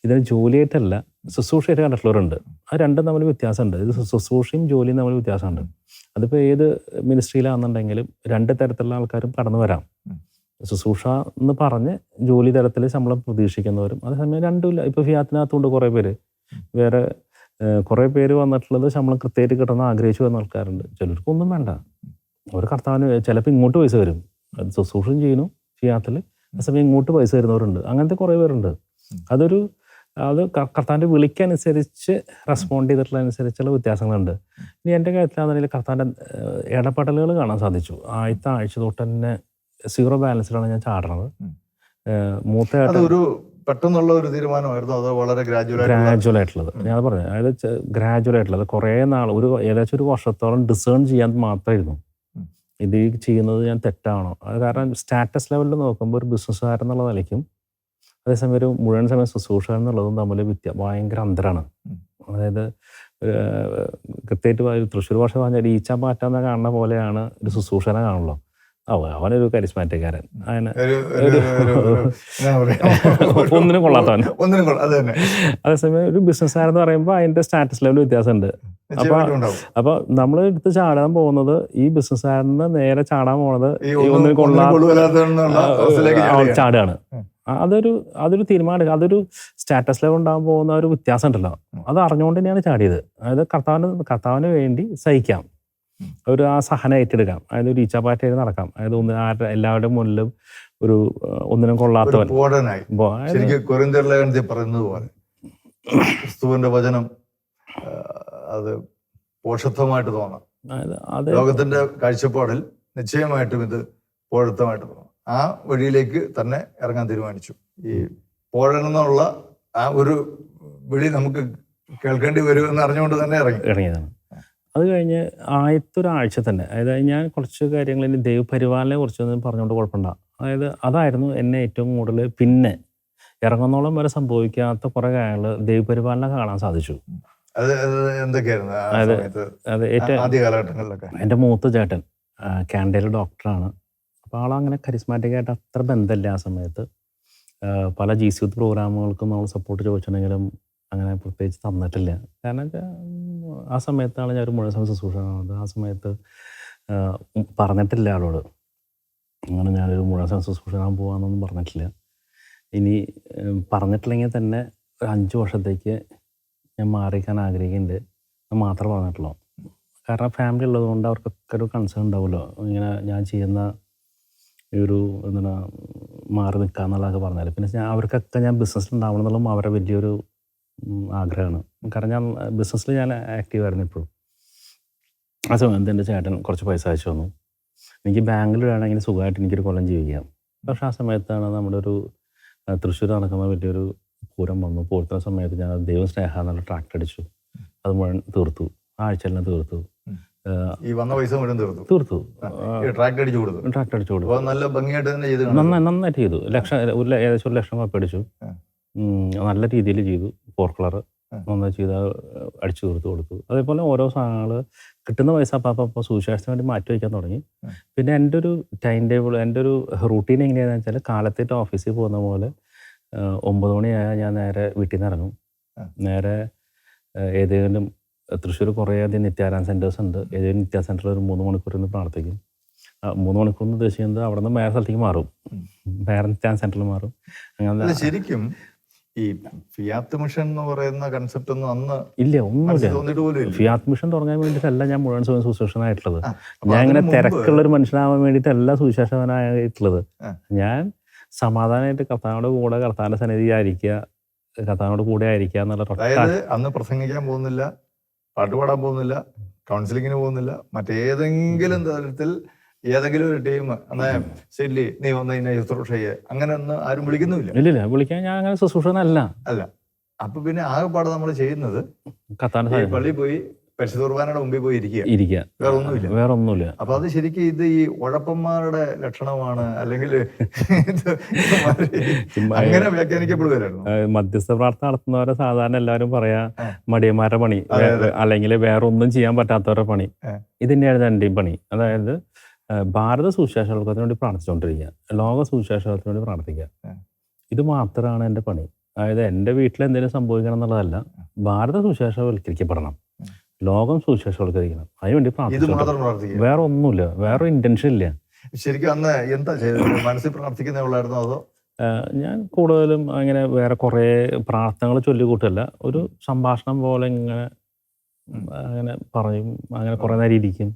ഇതിന് ജോലിയായിട്ടല്ല ശുശ്രൂഷയായിട്ട് കണ്ടിട്ടുള്ളവരുണ്ട്. അത് രണ്ടും തമ്മിൽ വ്യത്യാസമുണ്ട്. ഇത് ശുശ്രൂഷയും ജോലിയും തമ്മിൽ വ്യത്യാസമുണ്ട്. അതിപ്പോൾ ഏത് മിനിസ്ട്രിയിലാണെന്നുണ്ടെങ്കിലും 2 തരത്തിലുള്ള ആൾക്കാരും കടന്നു വരാം. ശുശ്രൂഷ എന്ന് പറഞ്ഞ് ജോലി തരത്തിൽ ശമ്പളം പ്രതീക്ഷിക്കുന്നവരും, അതേസമയം രണ്ടുമില്ല. ഇപ്പോൾ ഫിയാത്തിനകത്തുകൊണ്ട് കുറേ പേര്, വേറെ കുറേ പേര് വന്നിട്ടുള്ളത് ശമ്പളം കൃത്യമായിട്ട് കിട്ടണമെന്ന് ആഗ്രഹിച്ചു വന്ന ആൾക്കാരുണ്ട്. ചിലർക്കൊന്നും വേണ്ട, അവർ കർത്താവിന് ചിലപ്പോൾ ഇങ്ങോട്ട് പൈസ വരും, അത് ശുശ്രൂഷയും ചെയ്യുന്നു ഫിയാത്തിൽ, അതേസമയം ഇങ്ങോട്ട് പൈസ തരുന്നവരുണ്ട്. അങ്ങനത്തെ കുറേ പേരുണ്ട്. അത് കർത്താവിൻ്റെ വിളിക്കനുസരിച്ച് റെസ്പോണ്ട് ചെയ്തിട്ടുള്ളതനുസരിച്ചുള്ള വ്യത്യാസങ്ങളുണ്ട്. ഇനി എൻ്റെ കാര്യത്തിലാണെന്നുണ്ടെങ്കിൽ കർത്താവിൻ്റെ ഇടപെടലുകൾ കാണാൻ സാധിച്ചു. ആദ്യത്തെ ആഴ്ച തൊട്ട് തന്നെ 0 ബാലൻസിലാണ് ഞാൻ ചാടുന്നത്. മൂത്തയായിട്ട് ഒരു പെട്ടെന്നുള്ള ഒരു തീരുമാനമായിരുന്നു, അത് വളരെ ഗ്രാജുവൽ ആയിട്ടുള്ളത്. ഞാൻ പറഞ്ഞു, അതായത് ഗ്രാജുവൽ ആയിട്ടുള്ളത് കുറേ നാൾ, ഏകദേശം ഒരു വർഷത്തോളം ഡിസേൺ ചെയ്യാൻ മാത്രമായിരുന്നു ഇത് ചെയ്യുന്നത് ഞാൻ തെറ്റാണോ. അത് കാരണം സ്റ്റാറ്റസ് ലെവലിൽ നോക്കുമ്പോൾ ഒരു ബിസിനസ്സുകാരൻ എന്നുള്ള നിലയ്ക്കും അതേസമയം ഒരു മുഴുവൻ സമയം ശുശ്രൂഷകൻ എന്നുള്ളതും തമ്മിൽ ഭയങ്കര അന്തരമാണ്. അതായത് കൃത്യമായിട്ട് തൃശ്ശൂർ ഭാഷ പറഞ്ഞാൽ ഈച്ച പാറ്റാന്ന് കാണുന്ന പോലെയാണ് ഒരു ശുശ്രൂഷനെ കാണുള്ളൂ. അവനൊരു കരിസ്മാറ്റിക്കാരൻ, അങ്ങനെ ഒന്നിനും കൊള്ളാത്തവൻ. അതേസമയം ഒരു ബിസിനസ്സുകാരെന്ന് പറയുമ്പോൾ അതിൻ്റെ സ്റ്റാറ്റസ് ലെവൽ വ്യത്യാസമുണ്ട്. അപ്പോൾ നമ്മൾ എടുത്ത് ചാടാൻ പോകുന്നത്, ഈ ബിസിനസ്സുകാരന് നേരെ ചാടാൻ പോകുന്നത് ഒന്നിനും കൊള്ളാത്ത ചാടുകയാണ്. അതൊരു തീരുമാനം, അതൊരു സ്റ്റാറ്റസ് ലെവൽ ഉണ്ടാകാൻ പോകുന്ന ഒരു വ്യത്യാസം ഉണ്ടല്ലോ, അത് അറിഞ്ഞുകൊണ്ട് തന്നെയാണ് ചാടിയത്. അതായത് കർത്താവിന് വേണ്ടി സഹിക്കാം, ആ സഹനം ഏറ്റെടുക്കാം, അതായത് ഒരു ഈച്ചാപ്പാറ്റായിട്ട് നടക്കാം, അതായത് എല്ലാവരുടെ മുന്നിലും ഒരു ഒന്നിനും കൊള്ളാത്തവൻ. കൊരിന്ത്യർ പറയുന്നത് പോലെ ക്രിസ്തുവിന്റെ വചനം അത് പോഷത്വമായിട്ട് തോന്നാം. ലോകത്തിന്റെ കാഴ്ചപ്പാടിൽ നിശ്ചയമായിട്ടും ഇത് പോഷത്വമായിട്ട് തോന്നാം. ആ വഴിയിലേക്ക് തന്നെ ഇറങ്ങാൻ തീരുമാനിച്ചു. ഈ പോഴണമെന്നുള്ള ആ ഒരു വിളി നമുക്ക് കേൾക്കേണ്ടി വരുമെന്ന് അറിഞ്ഞുകൊണ്ട് തന്നെ ഇറങ്ങിയതാണ്. അത് കഴിഞ്ഞ് ആദ്യത്തെ ഒരാഴ്ച തന്നെ, അതായത് ഞാൻ കുറച്ച് കാര്യങ്ങൾ ഇനി ദൈവപരിപാലനെ കുറിച്ചൊന്നും പറഞ്ഞുകൊണ്ട് കുഴപ്പമുണ്ട. അതായത് അതായിരുന്നു എന്നെ ഏറ്റവും കൂടുതൽ പിന്നെ ഇറങ്ങുന്നോളം വരെ സംഭവിക്കാത്ത കുറേ കാര്യങ്ങൾ ദൈവപരിപാലനെ കാണാൻ സാധിച്ചു. എൻ്റെ മൂത്ത ചേട്ടൻ കാനഡയിൽ ഡോക്ടറാണ്. അപ്പോൾ ആളങ്ങനെ കരിസ്മാറ്റിക്കായിട്ട് അത്ര ബന്ധമില്ല ആ സമയത്ത്. പല GC യൂത്ത് പ്രോഗ്രാമുകൾക്കും നമ്മൾ സപ്പോർട്ട് ചോദിച്ചിട്ടുണ്ടെങ്കിലും അങ്ങനെ പ്രത്യേകിച്ച് തന്നിട്ടില്ല. കാരണം ആ സമയത്താണ് ഞാൻ ഒരു മുഴുവൻ സമയം ശുശ്രൂഷണത്. ആ സമയത്ത് പറഞ്ഞിട്ടില്ല ആളോട്, അങ്ങനെ ഞാനൊരു മുഴുവൻ സമയം ശുശ്രൂഷണാൻ പോകാമെന്നൊന്നും പറഞ്ഞിട്ടില്ല. ഇനി പറഞ്ഞിട്ടില്ലെങ്കിൽ തന്നെ ഒരു 5 വർഷത്തേക്ക് ഞാൻ മാറിക്കാൻ ആഗ്രഹിക്കുന്നുണ്ട് എന്ന് മാത്രമേ പറഞ്ഞിട്ടുള്ളൂ. കാരണം ഫാമിലി ഉള്ളതുകൊണ്ട് അവർക്കൊക്കെ ഒരു കൺസേൺ ഉണ്ടാവുമല്ലോ, ഇങ്ങനെ ഞാൻ ചെയ്യുന്ന ഒരു മാറി നിൽക്കുക എന്നുള്ളതൊക്കെ പറഞ്ഞാൽ. പിന്നെ അവർക്കൊക്കെ ഞാൻ ബിസിനസ്സിലുണ്ടാവണം എന്നുള്ളതും അവരുടെ വലിയൊരു ആഗ്രഹമാണ്. കാരണം ഞാൻ ബിസിനസ്സിൽ ഞാൻ ആക്റ്റീവായിരുന്നു ഇപ്പോഴും. ആ സമയത്ത് എൻ്റെ ചേട്ടൻ കുറച്ച് പൈസ അയച്ചു തന്നു. എനിക്ക് ബാങ്കിൽ വേണമെങ്കിൽ സുഖമായിട്ട് എനിക്കൊരു കൊല്ലം ജീവിക്കാം. പക്ഷേ ആ സമയത്താണ് നമ്മുടെ ഒരു തൃശ്ശൂർ നടക്കുന്ന വലിയൊരു പൂരം വന്നു. പൂരത്തിന് സമയത്ത് ഞാൻ ദൈവം സ്നേഹ എന്നുള്ള ട്രാക്ട് അടിച്ചു. അത് മുഴുവൻ തീർത്തു, ആഴ്ചയെല്ലാം തീർത്തു. തീർത്തു ട്രാക്ട് അടിച്ചു കൊടുത്തു. നന്നായിട്ട് ചെയ്തു. ഏകദേശം 1 ലക്ഷം രൂപ അടിച്ചു. നല്ല രീതിയിൽ ചെയ്തു. 4 കളർ നന്നായി ചെയ്ത് അടിച്ചു കൊടുത്തു. അതേപോലെ ഓരോ സാധനങ്ങൾ കിട്ടുന്ന പൈസ അപ്പോൾ സുവിശേഷത്തിന് വേണ്ടി മാറ്റി വയ്ക്കാൻ തുടങ്ങി. പിന്നെ എൻ്റെ ഒരു ടൈം ടേബിൾ, എൻ്റെ ഒരു റൂട്ടീൻ എങ്ങനെയാണെന്ന് വെച്ചാൽ കാലത്തേറ്റ് ഓഫീസിൽ പോകുന്ന പോലെ 9 മണിയായാൽ ഞാൻ നേരെ വീട്ടിൽ നിന്ന് ഇറങ്ങും. നേരെ ഏതെങ്കിലും തൃശ്ശൂർ കുറേയധികം നിത്യാരാധന സെൻറ്റേഴ്സ് ഉണ്ട്. ഏതെങ്കിലും നിത്യാ സെൻറ്ററിൽ ഒരു 3 മണിക്കൂർ നിന്ന് പ്രാർത്ഥിക്കും. 3 മണിക്കൂർ എന്ന് ഉദ്ദേശിക്കുന്നത് അവിടെ നിന്ന് വേറെ സ്ഥലത്തേക്ക് മാറും, വേറെ നിത്യാന സെൻറ്ററിൽ മാറും. അങ്ങനെ ശരിക്കും ഈ ഫിയാത്ത് മിഷൻ എന്ന് പറയുന്ന കൺസെപ്റ്റ് ഒന്നും അന്ന് ഇല്ല, ഒന്നുമില്ല. മനസ്സിൽ തോന്നിയിട്ട് പോലും ഇല്ല. ഫിയാത്ത് മിഷൻ തുടങ്ങാൻ വേണ്ടിയിട്ടല്ല ഞാൻ മുഴുവൻ സുശേഷനായിട്ടുള്ളത്. അപ്പൊ ഞാൻ ഇങ്ങനെ അതിന് മുമ്പ് തിരക്കുള്ളൊരു മനുഷ്യനാവാൻ വേണ്ടിയിട്ടല്ല സുശേഷനായിട്ടുള്ളത്. ആ. ഞാൻ സമാധാനമായിട്ട് കർത്താവിൻ്റെ കൂടെ കർത്താവിൻ്റെ സന്നിധി ആയിരിക്കുക, കർത്താവിനോട് കൂടെ ആയിരിക്കുക എന്നുള്ള അതായത് അന്ന് പ്രസംഗിക്കാൻ പോകുന്നില്ല, പാട്ട് പാടാൻ പോകുന്നില്ല, കൗൺസിലിങ്ങിന് പോകുന്നില്ല, മറ്റേതെങ്കിലും തരത്തിൽ ഏതെങ്കിലും ഒരു ടീം എന്നാ ശരി നീ വന്ന് ഇന്നെ ശുശ്രൂഷ ചെയ്യേ അങ്ങനെ ഒന്നും ആരും വിളിക്കുന്നുമില്ല. ഇല്ലില്ല, വിളിക്കാൻ ഞാൻ അങ്ങനെ ശുശ്രൂഷനല്ല. അല്ല. അപ്പൊ പിന്നെ ആകെപ്പാട് നമ്മൾ ചെയ്യുന്നത് കർത്താവിൻ്റെ ഈ പള്ളിയിൽ പോയി പരിശുദ്ധ കുർബാനയുടെ മുമ്പിൽ പോയി ഇരിക്കുക, വേറെ ഒന്നുമില്ല. വേറെ ഒന്നുമില്ല. അപ്പൊ അത് ശരിക്കും ഇത് ഈ ഉഴപ്പന്മാരുടെ ലക്ഷണമാണ്, അല്ലെങ്കിൽ അങ്ങനെ വ്യാഖ്യാനിക്കപ്പെടുകയായിരുന്നു. മധ്യസ്ഥ പ്രാർത്ഥന നടത്തുന്നവരെ സാധാരണ എല്ലാവരും പറയാ മടിയന്മാരുടെ പണി, അല്ലെങ്കിൽ വേറെ ഒന്നും ചെയ്യാൻ പറ്റാത്തവരുടെ പണി. ഇത് തന്നെയായിരുന്നു എൻ്റെയും പണി. അതായത് ഭാരത സുവിശേഷത്തിന് വേണ്ടി പ്രാർത്ഥിച്ചുകൊണ്ടിരിക്കുക, ലോക സുവിശേഷത്തിന് വേണ്ടി പ്രാർത്ഥിക്കുക. ഇത് മാത്രമാണ് എൻ്റെ പണി. അതായത് എൻ്റെ വീട്ടിൽ എന്തെങ്കിലും സംഭവിക്കണം എന്നുള്ളതല്ല, ഭാരത സുവിശേഷവൽക്കരിക്കപ്പെടണം, ലോകം സുവിശേഷവൽക്കരിക്കണം, അതിനുവേണ്ടി പ്രാർത്ഥിച്ചു. വേറെ ഒന്നുമില്ല, വേറെ ഇന്റൻഷൻ ഇല്ല. ശരിക്കും അന്ന് എന്താ ചെയ്തത്? മനസ്സിൽ പ്രാർത്ഥിക്കുന്നേ അതോ? ഞാൻ കൂടുതലും അങ്ങനെ വേറെ കുറേ പ്രാർത്ഥനകൾ ചൊല്ലിക്കൂട്ടല്ല, ഒരു സംഭാഷണം പോലെ ഇങ്ങനെ അങ്ങനെ പറയും, അങ്ങനെ കുറേ നേരം ഇരിക്കും.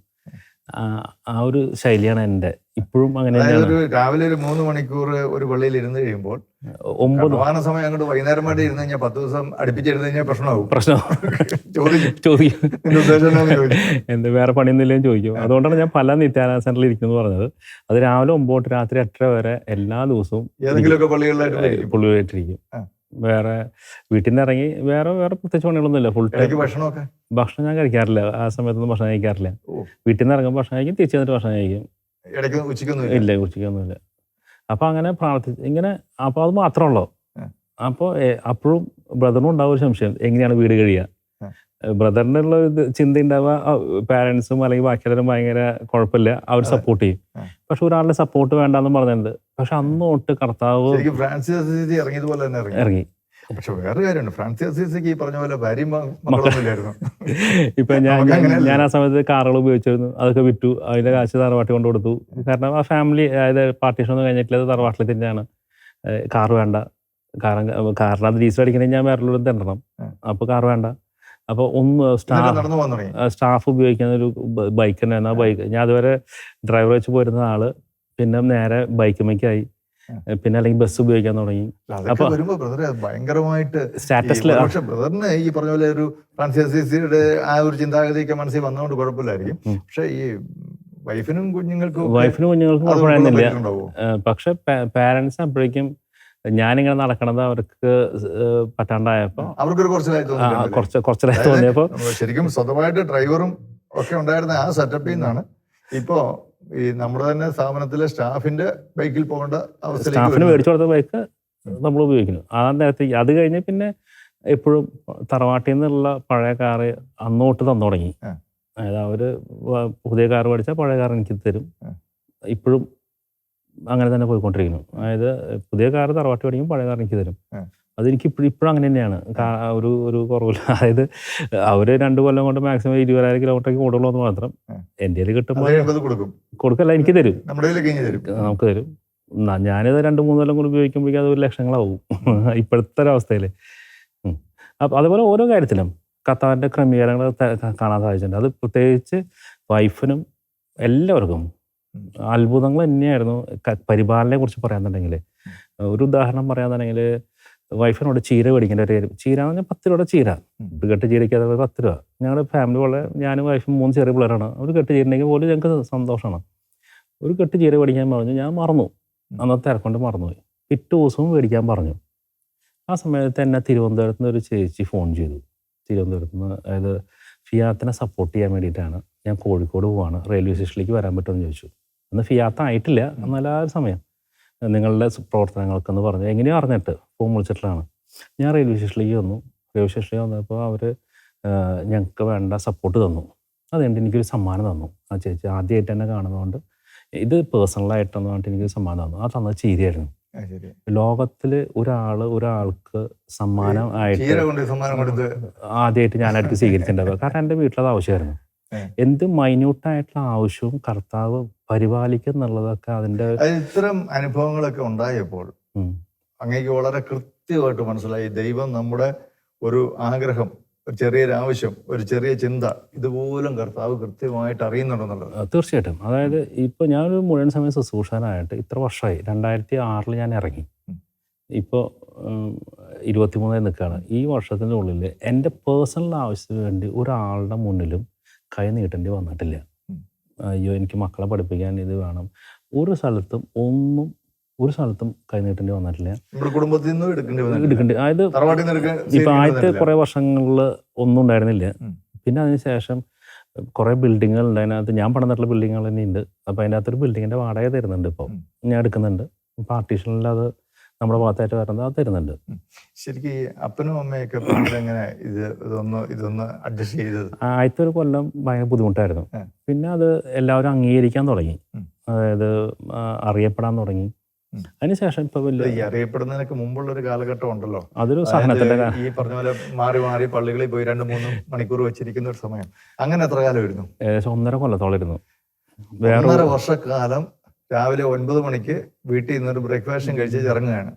ആ ഒരു ശൈലിയാണ് എൻ്റെ. ഇപ്പോഴും അങ്ങനെ രാവിലെ ഒരു 3 മണിക്കൂർ ഒരു പള്ളിയിൽ ഇരുന്ന് കഴിയുമ്പോൾ 9 സമയം അങ്ങോട്ട് വൈകുന്നേരം വേണ്ടി ഇരുന്ന് കഴിഞ്ഞാൽ 10 ദിവസം അടുപ്പിച്ചിരുന്ന് കഴിഞ്ഞാൽ പ്രശ്നമാകും. ചോദിക്കും എന്ത് വേറെ പണിയൊന്നുമില്ലെന്ന് ചോദിക്കും. അതുകൊണ്ടാണ് ഞാൻ പല നിത്യാരാധന സെന്ററിൽ ഇരിക്കുന്നു പറഞ്ഞത്. അത് രാവിലെ 9 തൊട്ട് രാത്രി 8 വരെ എല്ലാ ദിവസവും ഏതെങ്കിലുമൊക്കെ പള്ളികളിലായിട്ടിരിക്കും. വേറെ വീട്ടിൽ നിന്ന് ഇറങ്ങി വേറെ പ്രത്യേകിച്ച് പണികളൊന്നുമില്ല. ഫുൾ ടൈം ഭക്ഷണം ഞാൻ കഴിക്കാറില്ല. ആ സമയത്തൊന്നും ഭക്ഷണം കഴിക്കാറില്ല. വീട്ടിൽ നിന്ന് ഇറങ്ങുമ്പോൾ ഭക്ഷണം കഴിക്കും, തിരിച്ചു വന്നിട്ട് ഭക്ഷണം കഴിക്കും. ഇല്ല, ഉച്ചയ്ക്കൊന്നുമില്ല. അപ്പൊ അങ്ങനെ ഇങ്ങനെ അപ്പൊ അത് മാത്രമല്ലോ. അപ്പോൾ അപ്പോഴും ബ്രദറിനും ഉണ്ടാവും ഒരു സംശയം, എങ്ങനെയാണ് വീട് കഴിയുക. ബ്രദറിനുള്ള ഒരു ചിന്ത ഉണ്ടാവുക, പാരൻസും അല്ലെങ്കിൽ ബാക്കിയുള്ളവരും ഭയങ്കര കുഴപ്പമില്ല, അവർ സപ്പോർട്ട് ചെയ്യും. പക്ഷെ ഒരാളുടെ സപ്പോർട്ട് വേണ്ടെന്ന് പറഞ്ഞിട്ടുണ്ട്. പക്ഷെ അന്ന് തൊട്ട് കർത്താവ് ഇറങ്ങി. പക്ഷെ വേറെ കാര്യമുണ്ട്, ഫ്രാൻസിസ് അസീസിക്ക് ഈ പറഞ്ഞ പോലെ ഭാര്യയും മക്കളൊന്നുമില്ലായിരുന്നു. ഇപ്പൊ ഞാൻ ആ സമയത്ത് കാറുകൾ ഉപയോഗിച്ചിരുന്നു, അതൊക്കെ വിറ്റു, അതിന്റെ കാശ് തറവാട്ടിൽ കൊണ്ടു കൊടുത്തു. കാരണം ആ ഫാമിലി, അതായത് പാർട്ടീഷൻ ഒന്നും കഴിഞ്ഞിട്ടില്ല, തറവാട്ടിൽ തന്നെയാണ്. കാറ് വേണ്ട, കാറിന് അത് ഡീസൽ അടിക്കണമെങ്കിൽ ഞാൻ വേറെ തരണം, അപ്പൊ കാറ് വേണ്ട. അപ്പൊ ഒന്ന് സ്റ്റാഫ് ഉപയോഗിക്കുന്ന ഒരു ബൈക്ക് തന്നെയാണ്. ആ ബൈക്ക് ഞാൻ അതുവരെ ഡ്രൈവർ വെച്ച് പോരുന്ന ആള് പിന്നെ നേരെ ബൈക്കുമേക്കായി, പിന്നെ അല്ലെങ്കിൽ ബസ് ഉപയോഗിക്കാൻ തുടങ്ങി. അപ്പൊ ഭയങ്കരമായിട്ട് സ്റ്റാറ്റസിൽ ബ്രദറിന് ഈ പറഞ്ഞ പോലെ ഒരു ഫ്രാൻസിസിയുടെ ആ ഒരു ചിന്താഗതിയൊക്കെ മനസ്സിൽ വന്നതുകൊണ്ട് കുഴപ്പമില്ലായിരിക്കും. പക്ഷെ ഈ വൈഫിനും കുഞ്ഞുങ്ങൾക്കും കുഴപ്പമില്ല. പക്ഷെ പാരന്റ്സ് അപ്പോഴേക്കും ഞാനിങ്ങനെ നടക്കണത് അവർക്ക് പറ്റാണ്ടായപ്പോ അവർക്കൊരു കുറച്ചിലായി തോന്നിയപ്പോ ശരിക്കും സ്വന്തമായിട്ട് ഡ്രൈവറും ഒക്കെ ഉണ്ടായിരുന്ന ആ സെറ്റപ്പിൽ നിന്നാണ് ഇപ്പോ ഈ നമ്മുടെ തന്നെ സ്ഥാപനത്തിലെ സ്റ്റാഫിന്റെ ബൈക്കിൽ പോകേണ്ട അവസ്ഥ. സ്റ്റാഫിന് മേടിച്ചു കൊടുത്ത ബൈക്ക് നമ്മൾ ഉപയോഗിക്കുന്നു. ആ നേരത്തേക്ക് അത് കഴിഞ്ഞ് പിന്നെ എപ്പോഴും തറവാട്ടിൽ നിന്നുള്ള പഴയ കാറ് അന്നോട്ട് തന്നു തുടങ്ങി. അതായത് അവര് പുതിയ കാറ് മേടിച്ചാൽ പഴയ കാർ എനിക്ക് തരും. ഇപ്പോഴും അങ്ങനെ തന്നെ പോയിക്കൊണ്ടിരിക്കുന്നു. അതായത് പുതിയ കാറ് തറവാട്ടി മേടിക്കും, പഴയ കാർ എനിക്ക് തരും. അതെനിക്ക് ഇപ്പോഴും അങ്ങനെ തന്നെയാണ്. ഒരു കുറവില്ല. അതായത് അവര് 2 കൊല്ലം കൊണ്ട് മാക്സിമം 20,000 കിലോമീറ്ററേക്ക് കൂടുതലുള്ളൂ എന്ന് മാത്രം. എൻ്റെ കയ്യിൽ കിട്ടുമ്പോൾ കൊടുക്കല്ല, എനിക്ക് തരും, നമുക്ക് തരും. ഞാനിത് 2-3 കൊല്ലം കൊണ്ട് ഉപയോഗിക്കുമ്പോഴേക്കും അത് 1 ലക്ഷങ്ങളാവും ഇപ്പോഴത്തെ ഒരവസ്ഥയിൽ. അപ്പം അതുപോലെ ഓരോ കാര്യത്തിലും കർത്താവിൻ്റെ ക്രമീകരണങ്ങൾ കാണാൻ സാധിച്ചിട്ടുണ്ട്. അത് പ്രത്യേകിച്ച് വൈഫിനും എല്ലാവർക്കും അത്ഭുതങ്ങൾ തന്നെയായിരുന്നു. പരിപാലനയെ കുറിച്ച് പറയാന്നുണ്ടെങ്കിൽ, ഒരു ഉദാഹരണം പറയാന്നുണ്ടെങ്കിൽ, വൈഫിനോട് ചീര മേടിക്കേണ്ട ഒരു കാര്യം. ചീര എന്ന് പറഞ്ഞാൽ 10 രൂപയുടെ ചീര, ഒരു കെട്ട് ചീരയ്ക്ക് അത് 10 രൂപ. ഞങ്ങളുടെ ഫാമിലി പോലെ ഞാനും വൈഫും 3 ചെറിയ പിള്ളേരാണ്. ഒരു കെട്ട് ചീരണ്ടെങ്കിൽ പോലും ഞങ്ങൾക്ക് സന്തോഷമാണ്. ഒരു കെട്ട് ചീര മേടിക്കാൻ പറഞ്ഞു, ഞാൻ മറന്നു, അന്നത്തെ തിരക്കൊണ്ട് മറന്നുപോയി. പിറ്റേ ദിവസവും മേടിക്കാൻ പറഞ്ഞു. ആ സമയത്ത് എന്നെ തിരുവനന്തപുരത്ത് നിന്ന് ഒരു ചേച്ചി ഫോൺ ചെയ്തു. തിരുവനന്തപുരത്ത് നിന്ന്, അതായത് ഫിയാത്തിനെ സപ്പോർട്ട് ചെയ്യാൻ വേണ്ടിയിട്ടാണ്, ഞാൻ കോഴിക്കോട് പോവാണ്, റെയിൽവേ സ്റ്റേഷനിലേക്ക് വരാൻ പറ്റുമെന്ന് ചോദിച്ചു. അന്ന് ഫിയാത്ത് ആയിട്ടില്ല, എന്നാൽ ആ ഒരു സമയം നിങ്ങളുടെ പ്രവർത്തനങ്ങൾക്കെന്ന് പറഞ്ഞു എങ്ങനെയോ അറിഞ്ഞിട്ട് ഫോൺ വിളിച്ചിട്ടാണ്. ഞാൻ റെയിൽവേ സ്റ്റേഷനിലേക്ക് വന്നു. റെയിൽവേ സ്റ്റേഷനിൽ വന്നപ്പോൾ അവർ ഞങ്ങൾക്ക് വേണ്ട സപ്പോർട്ട് തന്നു. അതുകൊണ്ട് എനിക്കൊരു സമ്മാനം തന്നു. ആ ചേച്ചി ആദ്യമായിട്ട് തന്നെ കാണുന്നതുകൊണ്ട് ഇത് പേഴ്സണലായിട്ടെന്ന് പറഞ്ഞിട്ട് എനിക്കൊരു സമ്മാനം തന്നു. ആ തന്നത് ചീരയായിരുന്നു. ലോകത്തിൽ ഒരാൾക്ക് സമ്മാനം ആയിട്ട് ആദ്യമായിട്ട് ഞാനായിട്ട് സ്വീകരിച്ചിട്ടുണ്ടാവുക. കാരണം എൻ്റെ വീട്ടിലത് ആവശ്യമായിരുന്നു. എന്ത് മൈന്യൂട്ടായിട്ടുള്ള ആവശ്യവും കർത്താവ് പരിപാലിക്കുന്നുള്ളതൊക്കെ അതിന്റെ ഇത്തരം അനുഭവങ്ങളൊക്കെ ഉണ്ടായപ്പോൾ അങ്ങേക്ക് വളരെ കൃത്യമായിട്ട് മനസ്സിലായി. ദൈവം നമ്മുടെ ഒരു ആഗ്രഹം, ഒരു ചെറിയൊരു ആവശ്യം, ഒരു ചെറിയ ചിന്ത ഇതുപോലും കർത്താവ് കൃത്യമായിട്ട് അറിയുന്നുണ്ടെന്നുള്ളത്. തീർച്ചയായിട്ടും. അതായത് ഇപ്പോൾ ഞാനൊരു മുഴുവൻ സമയം ശുശ്രൂഷകനായിട്ട് ഇത്ര വർഷമായി. 2006 ഞാൻ ഇറങ്ങി. ഇപ്പോൾ 23 നിൽക്കുകയാണ്. ഈ വർഷത്തിൻ്റെ ഉള്ളിൽ എൻ്റെ പേഴ്സണൽ ആവശ്യത്തിന് വേണ്ടി ഒരാളുടെ മുന്നിലും കൈ നീട്ടേണ്ടി വന്നിട്ടില്ല. അയ്യോ എനിക്ക് മക്കളെ പഠിപ്പിക്കാൻ ഇത് വേണം, ഒരു സ്ഥലത്തും കൈ നീട്ടേണ്ടി വന്നിട്ടില്ല. നമ്മുടെ കുടുംബത്തിൽ നിന്ന് എടുക്കേണ്ടി അതായത് ഇപ്പം ആദ്യത്തെ കുറേ വർഷങ്ങളിൽ ഒന്നും ഉണ്ടായിരുന്നില്ല. പിന്നെ അതിനുശേഷം കുറേ ബിൽഡിങ്ങുകൾ ഉണ്ട്. അതിനകത്ത് ഞാൻ പണിതിട്ടുള്ള ബിൽഡിങ്ങുകൾ തന്നെ ഉണ്ട്. അപ്പോൾ അതിൻ്റെ അകത്തൊരു ബിൽഡിങ്ങിൻ്റെ വാടക തരുന്നുണ്ട്. ഇപ്പോൾ ഞാൻ എടുക്കുന്നുണ്ട്. പാർട്ടീഷനിൽ അത് നമ്മുടെ ഭാഗത്തായിട്ട് വരുന്നത് അത് തരുന്നുണ്ട്. ശരിക്കും ഈ അപ്പനും അമ്മയൊക്കെ എങ്ങനെ ഇതൊന്ന് അഡ്ജസ്റ്റ് ചെയ്തത്? ആദ്യത്തെ ഒരു കൊല്ലം ഭയങ്കര ബുദ്ധിമുട്ടായിരുന്നു. പിന്നെ അത് എല്ലാവരും അംഗീകരിക്കാൻ തുടങ്ങി, അതായത് അറിയപ്പെടാൻ തുടങ്ങി. അതിനുശേഷം ഇപ്പൊ ഈ അറിയപ്പെടുന്നതിനൊക്കെ മുമ്പുള്ള ഒരു കാലഘട്ടം ഉണ്ടല്ലോ, അതൊരു സഹനത്തിന്റെ ഈ പറഞ്ഞ പോലെ മാറി മാറി പള്ളികളിൽ പോയി 2-3 മണിക്കൂർ വെച്ചിരിക്കുന്ന ഒരു സമയം. അങ്ങനെ എത്ര കാലം ഇരുന്നു? ഏകദേശം 1.5 കൊല്ലത്തോളം ഇരുന്നു. 1.5 വർഷക്കാലം രാവിലെ 9 മണിക്ക് വീട്ടിൽ നിന്നൊരു ബ്രേക്ക്ഫാസ്റ്റും കഴിച്ച് ഇറങ്ങുകയാണ്.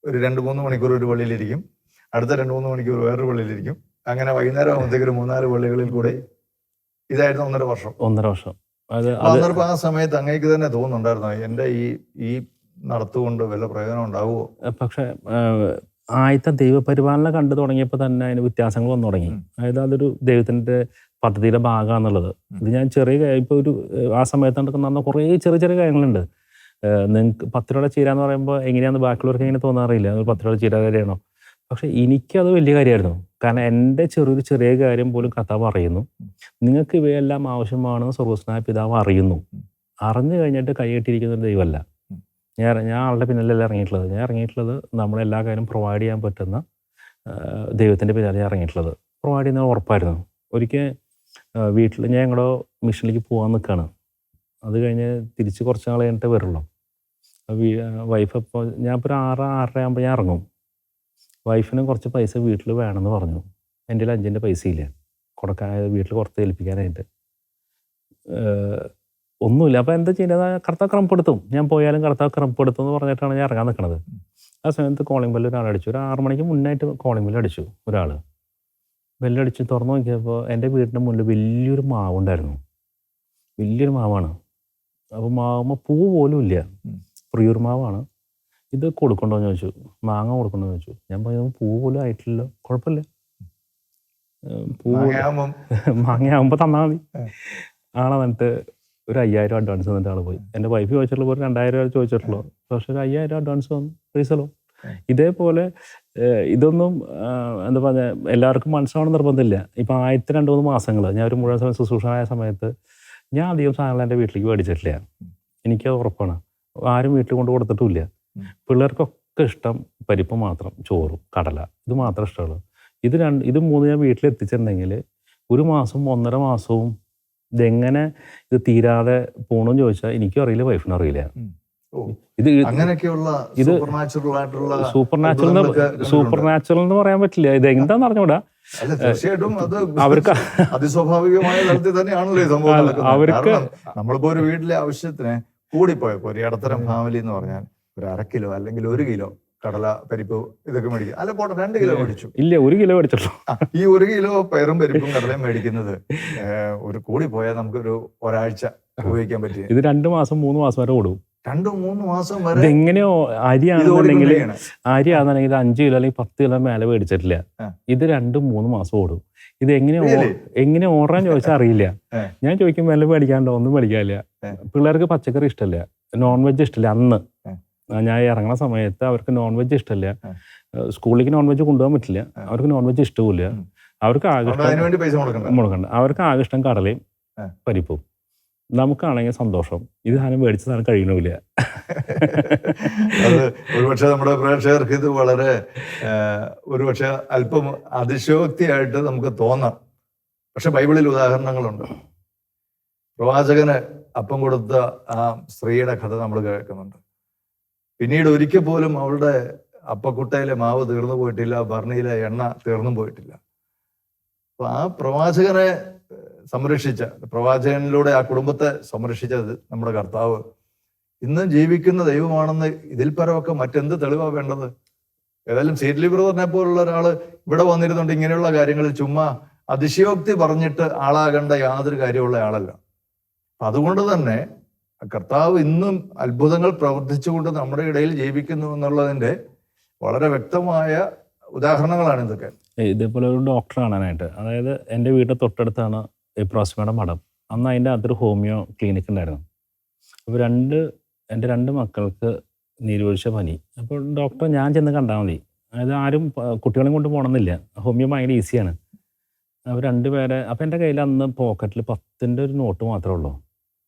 ഒരു 2-3 മണിക്കൂർ ഒരു പള്ളിയിലിരിക്കും, അടുത്ത 2-3 മണിക്കൂർ വേറൊരു പള്ളിയിലിരിക്കും. അങ്ങനെ വൈകുന്നേരം ആകുമ്പോഴത്തേക്ക് ഒരു 3-4 പള്ളികളിൽ കൂടെ ഇതായിരുന്നു 1.5 വർഷം. 1.5 വർഷം. അന്നേരം ആ സമയത്ത് അങ്ങേക്ക് തന്നെ തോന്നുന്നുണ്ടായിരുന്നോ എൻ്റെ ഈ നടത്തുകൊണ്ട് വല്ല പ്രയോജനം ഉണ്ടാവുമോ? പക്ഷെ ആദ്യത്തെ ദൈവപരിപാലന കണ്ടു തുടങ്ങിയപ്പോൾ തന്നെ അതിന് വ്യത്യാസങ്ങൾ വന്നു തുടങ്ങി. അതായത് അതൊരു ദൈവത്തിൻ്റെ പദ്ധതിയുടെ ഭാഗമാണെന്നുള്ളത്. ഇത് ഞാൻ ഇപ്പോൾ ഒരു ആ സമയത്ത് നടക്കുന്ന കുറേ ചെറിയ ചെറിയ കാര്യങ്ങളുണ്ട്. നിങ്ങൾക്ക് 10 രൂപയുടെ ചീര എന്ന് പറയുമ്പോൾ എങ്ങനെയാണെന്ന് ബാക്കിയുള്ളവർക്ക് എങ്ങനെ തോന്നാറില്ല, ഒരു 10 രൂപയുടെ ചീര കാര്യമാണോ. പക്ഷെ എനിക്കത് വലിയ കാര്യമായിരുന്നു. കാരണം എൻ്റെ ചെറിയ കാര്യം പോലും കർത്താവ് അറിയുന്നു. നിങ്ങൾക്ക് ഇവയെല്ലാം ആവശ്യമാണെന്ന് സ്വർഗ്ഗസ്ഥനായ പിതാവ് അറിയുന്നു. അറിഞ്ഞു കഴിഞ്ഞിട്ട് കൈകെട്ടിയിരിക്കുന്ന ഒരു ദൈവമല്ല. ഞാൻ ആളുടെ പിന്നിലല്ല ഇറങ്ങിയിട്ടുള്ളത്. ഞാൻ ഇറങ്ങിയിട്ടുള്ളത് നമ്മളെല്ലാ കാര്യം പ്രൊവൈഡ് ചെയ്യാൻ പറ്റുന്ന ദൈവത്തിൻ്റെ പിന്നാലെ ഇറങ്ങിയിട്ടുള്ളത്. പ്രൊവൈഡ് ചെയ്യുന്നത് ഉറപ്പായിരുന്നു. ഒരിക്കൽ വീട്ടിൽ ഞാൻ ഞങ്ങളുടെ മിഷനിലേക്ക് പോകാൻ നിൽക്കുകയാണ്. അത് കഴിഞ്ഞ് തിരിച്ച് കുറച്ച് നാൾ കഴിഞ്ഞിട്ട് വരുള്ളൂ. വൈഫ് അപ്പോൾ ഞാൻ ഇപ്പോൾ ഒരു 6-6:30 ആകുമ്പോൾ ഞാൻ ഇറങ്ങും. വൈഫിന് കുറച്ച് പൈസ വീട്ടിൽ വേണമെന്ന് പറഞ്ഞു. എൻ്റെ കയ്യിൽ 5 പൈസ ഇല്ല കൊടുക്കാൻ, വീട്ടിൽ കുറച്ച് ഏൽപ്പിക്കാനായിട്ട് ഒന്നുമില്ല. അപ്പോൾ എന്താ ചെയ്യുന്നത്? കർത്താവ് ക്രമപ്പെടുത്തും, ഞാൻ പോയാലും കർത്താവ് ക്രമപ്പെടുത്തും എന്ന് പറഞ്ഞിട്ടാണ് ഞാൻ ഇറങ്ങാൻ നിൽക്കുന്നത്. ആ സമയത്ത് കോളിംഗ് ബെല്ല് ഒരാൾ അടിച്ചു. ഒരു 6 മണിക്ക് മുന്നായിട്ട് കോളിംഗ് ബെല്ല് അടിച്ചു. ഒരാൾ ബെല്ലടിച്ച് തുറന്നു നോക്കിയപ്പോൾ എൻ്റെ വീടിൻ്റെ മുന്നിൽ വലിയൊരു മാവുണ്ടായിരുന്നു. വലിയൊരു മാവാണ്. അപ്പോൾ മാവുമ്മ പൂ പോലും ഇല്ല, പ്രിയൂർ മാവാണ്. ഇത് കൊടുക്കണ്ടോ എന്ന് ചോദിച്ചു. മാങ്ങ കൊടുക്കണ്ടോ എന്ന് ചോദിച്ചു. ഞാൻ പറഞ്ഞു പൂ പോലും ആയിട്ടില്ലല്ലോ, കുഴപ്പമില്ല, മാങ്ങയാകുമ്പോൾ തന്നാൽ മതി. ആളെ എന്നിട്ട് ഒരു 5000 അഡ്വാൻസ് തന്നിട്ട് ആൾ പോയി. എൻ്റെ വൈഫ് ചോദിച്ചിട്ടുള്ള ഒരു 2000 ചോദിച്ചിട്ടുള്ളൂ. പക്ഷെ ഒരു 5000 അഡ്വാൻസ് വന്നു. പൈസലോ ഇതേപോലെ ഇതൊന്നും എന്താ പറയുക, എല്ലാവർക്കും മനസ്സിലാവണം നിർബന്ധമില്ല. ഇപ്പം ആദ്യത്തെ 2-3 മാസങ്ങൾ ഞാൻ ഒരു മുഴുവൻ സമയം ശുശ്രൂഷനായ സമയത്ത് ഞാൻ അധികം സാധനങ്ങൾ എൻ്റെ വീട്ടിലേക്ക് മേടിച്ചിട്ടില്ല. എനിക്കത് ഉറപ്പാണ്. ആരും വീട്ടിൽ കൊണ്ട് കൊടുത്തിട്ടുമില്ല. പിള്ളേർക്കൊക്കെ ഇഷ്ടം പരിപ്പ് മാത്രം, ചോറും കടല, ഇത് മാത്രം ഇഷ്ടമുള്ളൂ. ഇത് 3 ഞാൻ വീട്ടിലെത്തിച്ചിട്ടുണ്ടെങ്കിൽ 1 മാസം 1.5 മാസവും ഇതെങ്ങനെ ഇത് തീരാതെ പോകണമെന്ന് ചോദിച്ചാൽ എനിക്കും അറിയില്ല, വൈഫിനും അറിയില്ല. ഇത് സൂപ്പർ നാച്ചുറൽ എന്ന് പറയാൻ പറ്റില്ല. ഇത് എന്താന്ന് അറിഞ്ഞൂടാ. തീർച്ചയായിട്ടും അത് അതിസ്വാഭാവികമായ തലത്തിൽ തന്നെയാണല്ലോ ഈ സംഭവം. അവർക്ക് നമ്മളിപ്പോ ഒരു വീട്ടിലെ ആവശ്യത്തിന് കൂടിപ്പോയപ്പോ ഒരു ഇടത്തരം ഫാമിലി എന്ന് പറഞ്ഞാൽ ഒരു 1/2 കിലോ അല്ലെങ്കിൽ 1 കിലോ കടല, പരിപ്പ് ഇതൊക്കെ മേടിക്കുക. അല്ല പോട്ടെ, 2 കിലോ മേടിച്ചു. ഇല്ല, 1 കിലോ മേടിച്ചല്ലോ. ഈ 1 കിലോ പയറും പരിപ്പും കടലയും മേടിക്കുന്നത് ഒരു കൂടി പോയാൽ നമുക്കൊരു ഒരാഴ്ച ഉപയോഗിക്കാൻ പറ്റിയ. ഇത് 2 മാസം 3 മാസം വരെ ഓടും. 2-3 മാസം വരെ. ഇതെങ്ങനെയോ അരിയാണെന്നുണ്ടെങ്കിൽ 5 കിലോ അല്ലെങ്കിൽ 10 കിലോ മേലെ മേടിച്ചിട്ടില്ല. ഇത് 2-3 മാസം ഓടും. ഇത് എങ്ങനെ ഓടാൻ ചോദിച്ചാൽ അറിയില്ല. ഞാൻ ചോദിക്കും മേലെ മേടിക്കാണ്ടോ, ഒന്നും മേടിക്കാനില്ല. പിള്ളേർക്ക് പച്ചക്കറി ഇഷ്ടമല്ല, നോൺ വെജ് ഇഷ്ടമല്ല. അന്ന് ഞാൻ ഇറങ്ങുന്ന സമയത്ത് അവർക്ക് നോൺ വെജ് ഇഷ്ടമല്ല. സ്കൂളിലേക്ക് നോൺ വെജ് കൊണ്ടുപോകാൻ പറ്റില്ല. അവർക്ക് നോൺ വെജ് ഇഷ്ടമില്ല. അവർക്ക് ആകെ മുടക്കണ്ട. അവർക്ക് ആകെ ഇഷ്ടം കടലയും പരിപ്പും. നമുക്കാണെങ്കിൽ സന്തോഷം. ഇത് സാധനം മേടിച്ച സാധനം കഴിയണമില്ല. അത് ഒരുപക്ഷെ നമ്മുടെ പ്രേക്ഷകർക്ക് ഇത് വളരെ ഒരുപക്ഷെ അല്പം അതിശയോക്തിയായിട്ട് നമുക്ക് തോന്നാം. പക്ഷെ ബൈബിളിൽ ഉദാഹരണങ്ങളുണ്ട്. പ്രവാചകന് അപ്പം കൊടുത്ത ആ സ്ത്രീയുടെ കഥ നമ്മൾ കേൾക്കുന്നുണ്ട്. പിന്നീട് ഒരിക്കൽ പോലും അവളുടെ അപ്പക്കുട്ടയിലെ മാവ് തീർന്നു പോയിട്ടില്ല, ഭരണിയിലെ എണ്ണ തീർന്നും പോയിട്ടില്ല. അപ്പൊ ആ പ്രവാചകനെ സംരക്ഷിച്ച, പ്രവാചകനിലൂടെ ആ കുടുംബത്തെ സംരക്ഷിച്ചത് നമ്മുടെ കർത്താവ് ഇന്ന് ജീവിക്കുന്ന ദൈവമാണെന്ന് ഇതിൽ പരമൊക്കെ മറ്റെന്ത് തെളിവാ വേണ്ടത്? ഏതായാലും സീഡ്ലി ബ്രദറിനെ പോലുള്ള ഒരാള് ഇവിടെ വന്നിരുന്നുണ്ട് ഇങ്ങനെയുള്ള കാര്യങ്ങളിൽ ചുമ്മാ അതിശയോക്തി പറഞ്ഞിട്ട് ആളാകേണ്ട യാതൊരു കാര്യമുള്ള ആളല്ല. അതുകൊണ്ട് തന്നെ കർത്താവ് ഇന്നും അത്ഭുതങ്ങൾ പ്രവർത്തിച്ചുകൊണ്ട് നമ്മുടെ ഇടയിൽ ജീവിക്കുന്നു എന്നുള്ളതിന്റെ വളരെ വ്യക്തമായ ഉദാഹരണങ്ങളാണ് ഇതൊക്കെ. ഇതേപോലെ ഒരു ഡോക്ടർ കാണാനായിട്ട്, അതായത് എൻ്റെ വീടിൻ്റെ തൊട്ടടുത്താണ് എപ്രോസ്മയുടെ മഠം. അന്ന് അതിൻ്റെ അതൊരു ഹോമിയോ ക്ലിനിക്ക് ഉണ്ടായിരുന്നു. അപ്പോൾ എൻ്റെ രണ്ട് മക്കൾക്ക് നീരൊഴിച്ച പനി. അപ്പോൾ ഡോക്ടറെ ഞാൻ ചെന്ന് കണ്ടാൽ മതി, അതായത് ആരും കുട്ടികളെയും കൊണ്ട് പോകണമെന്നില്ല, ഹോമിയോ ഭയങ്കര ഈസിയാണ്. അപ്പോൾ രണ്ടുപേരെ, അപ്പോൾ എൻ്റെ കയ്യിൽ അന്ന് പോക്കറ്റിൽ 10ൻ്റെ ഒരു നോട്ട് മാത്രമേ ഉള്ളൂ.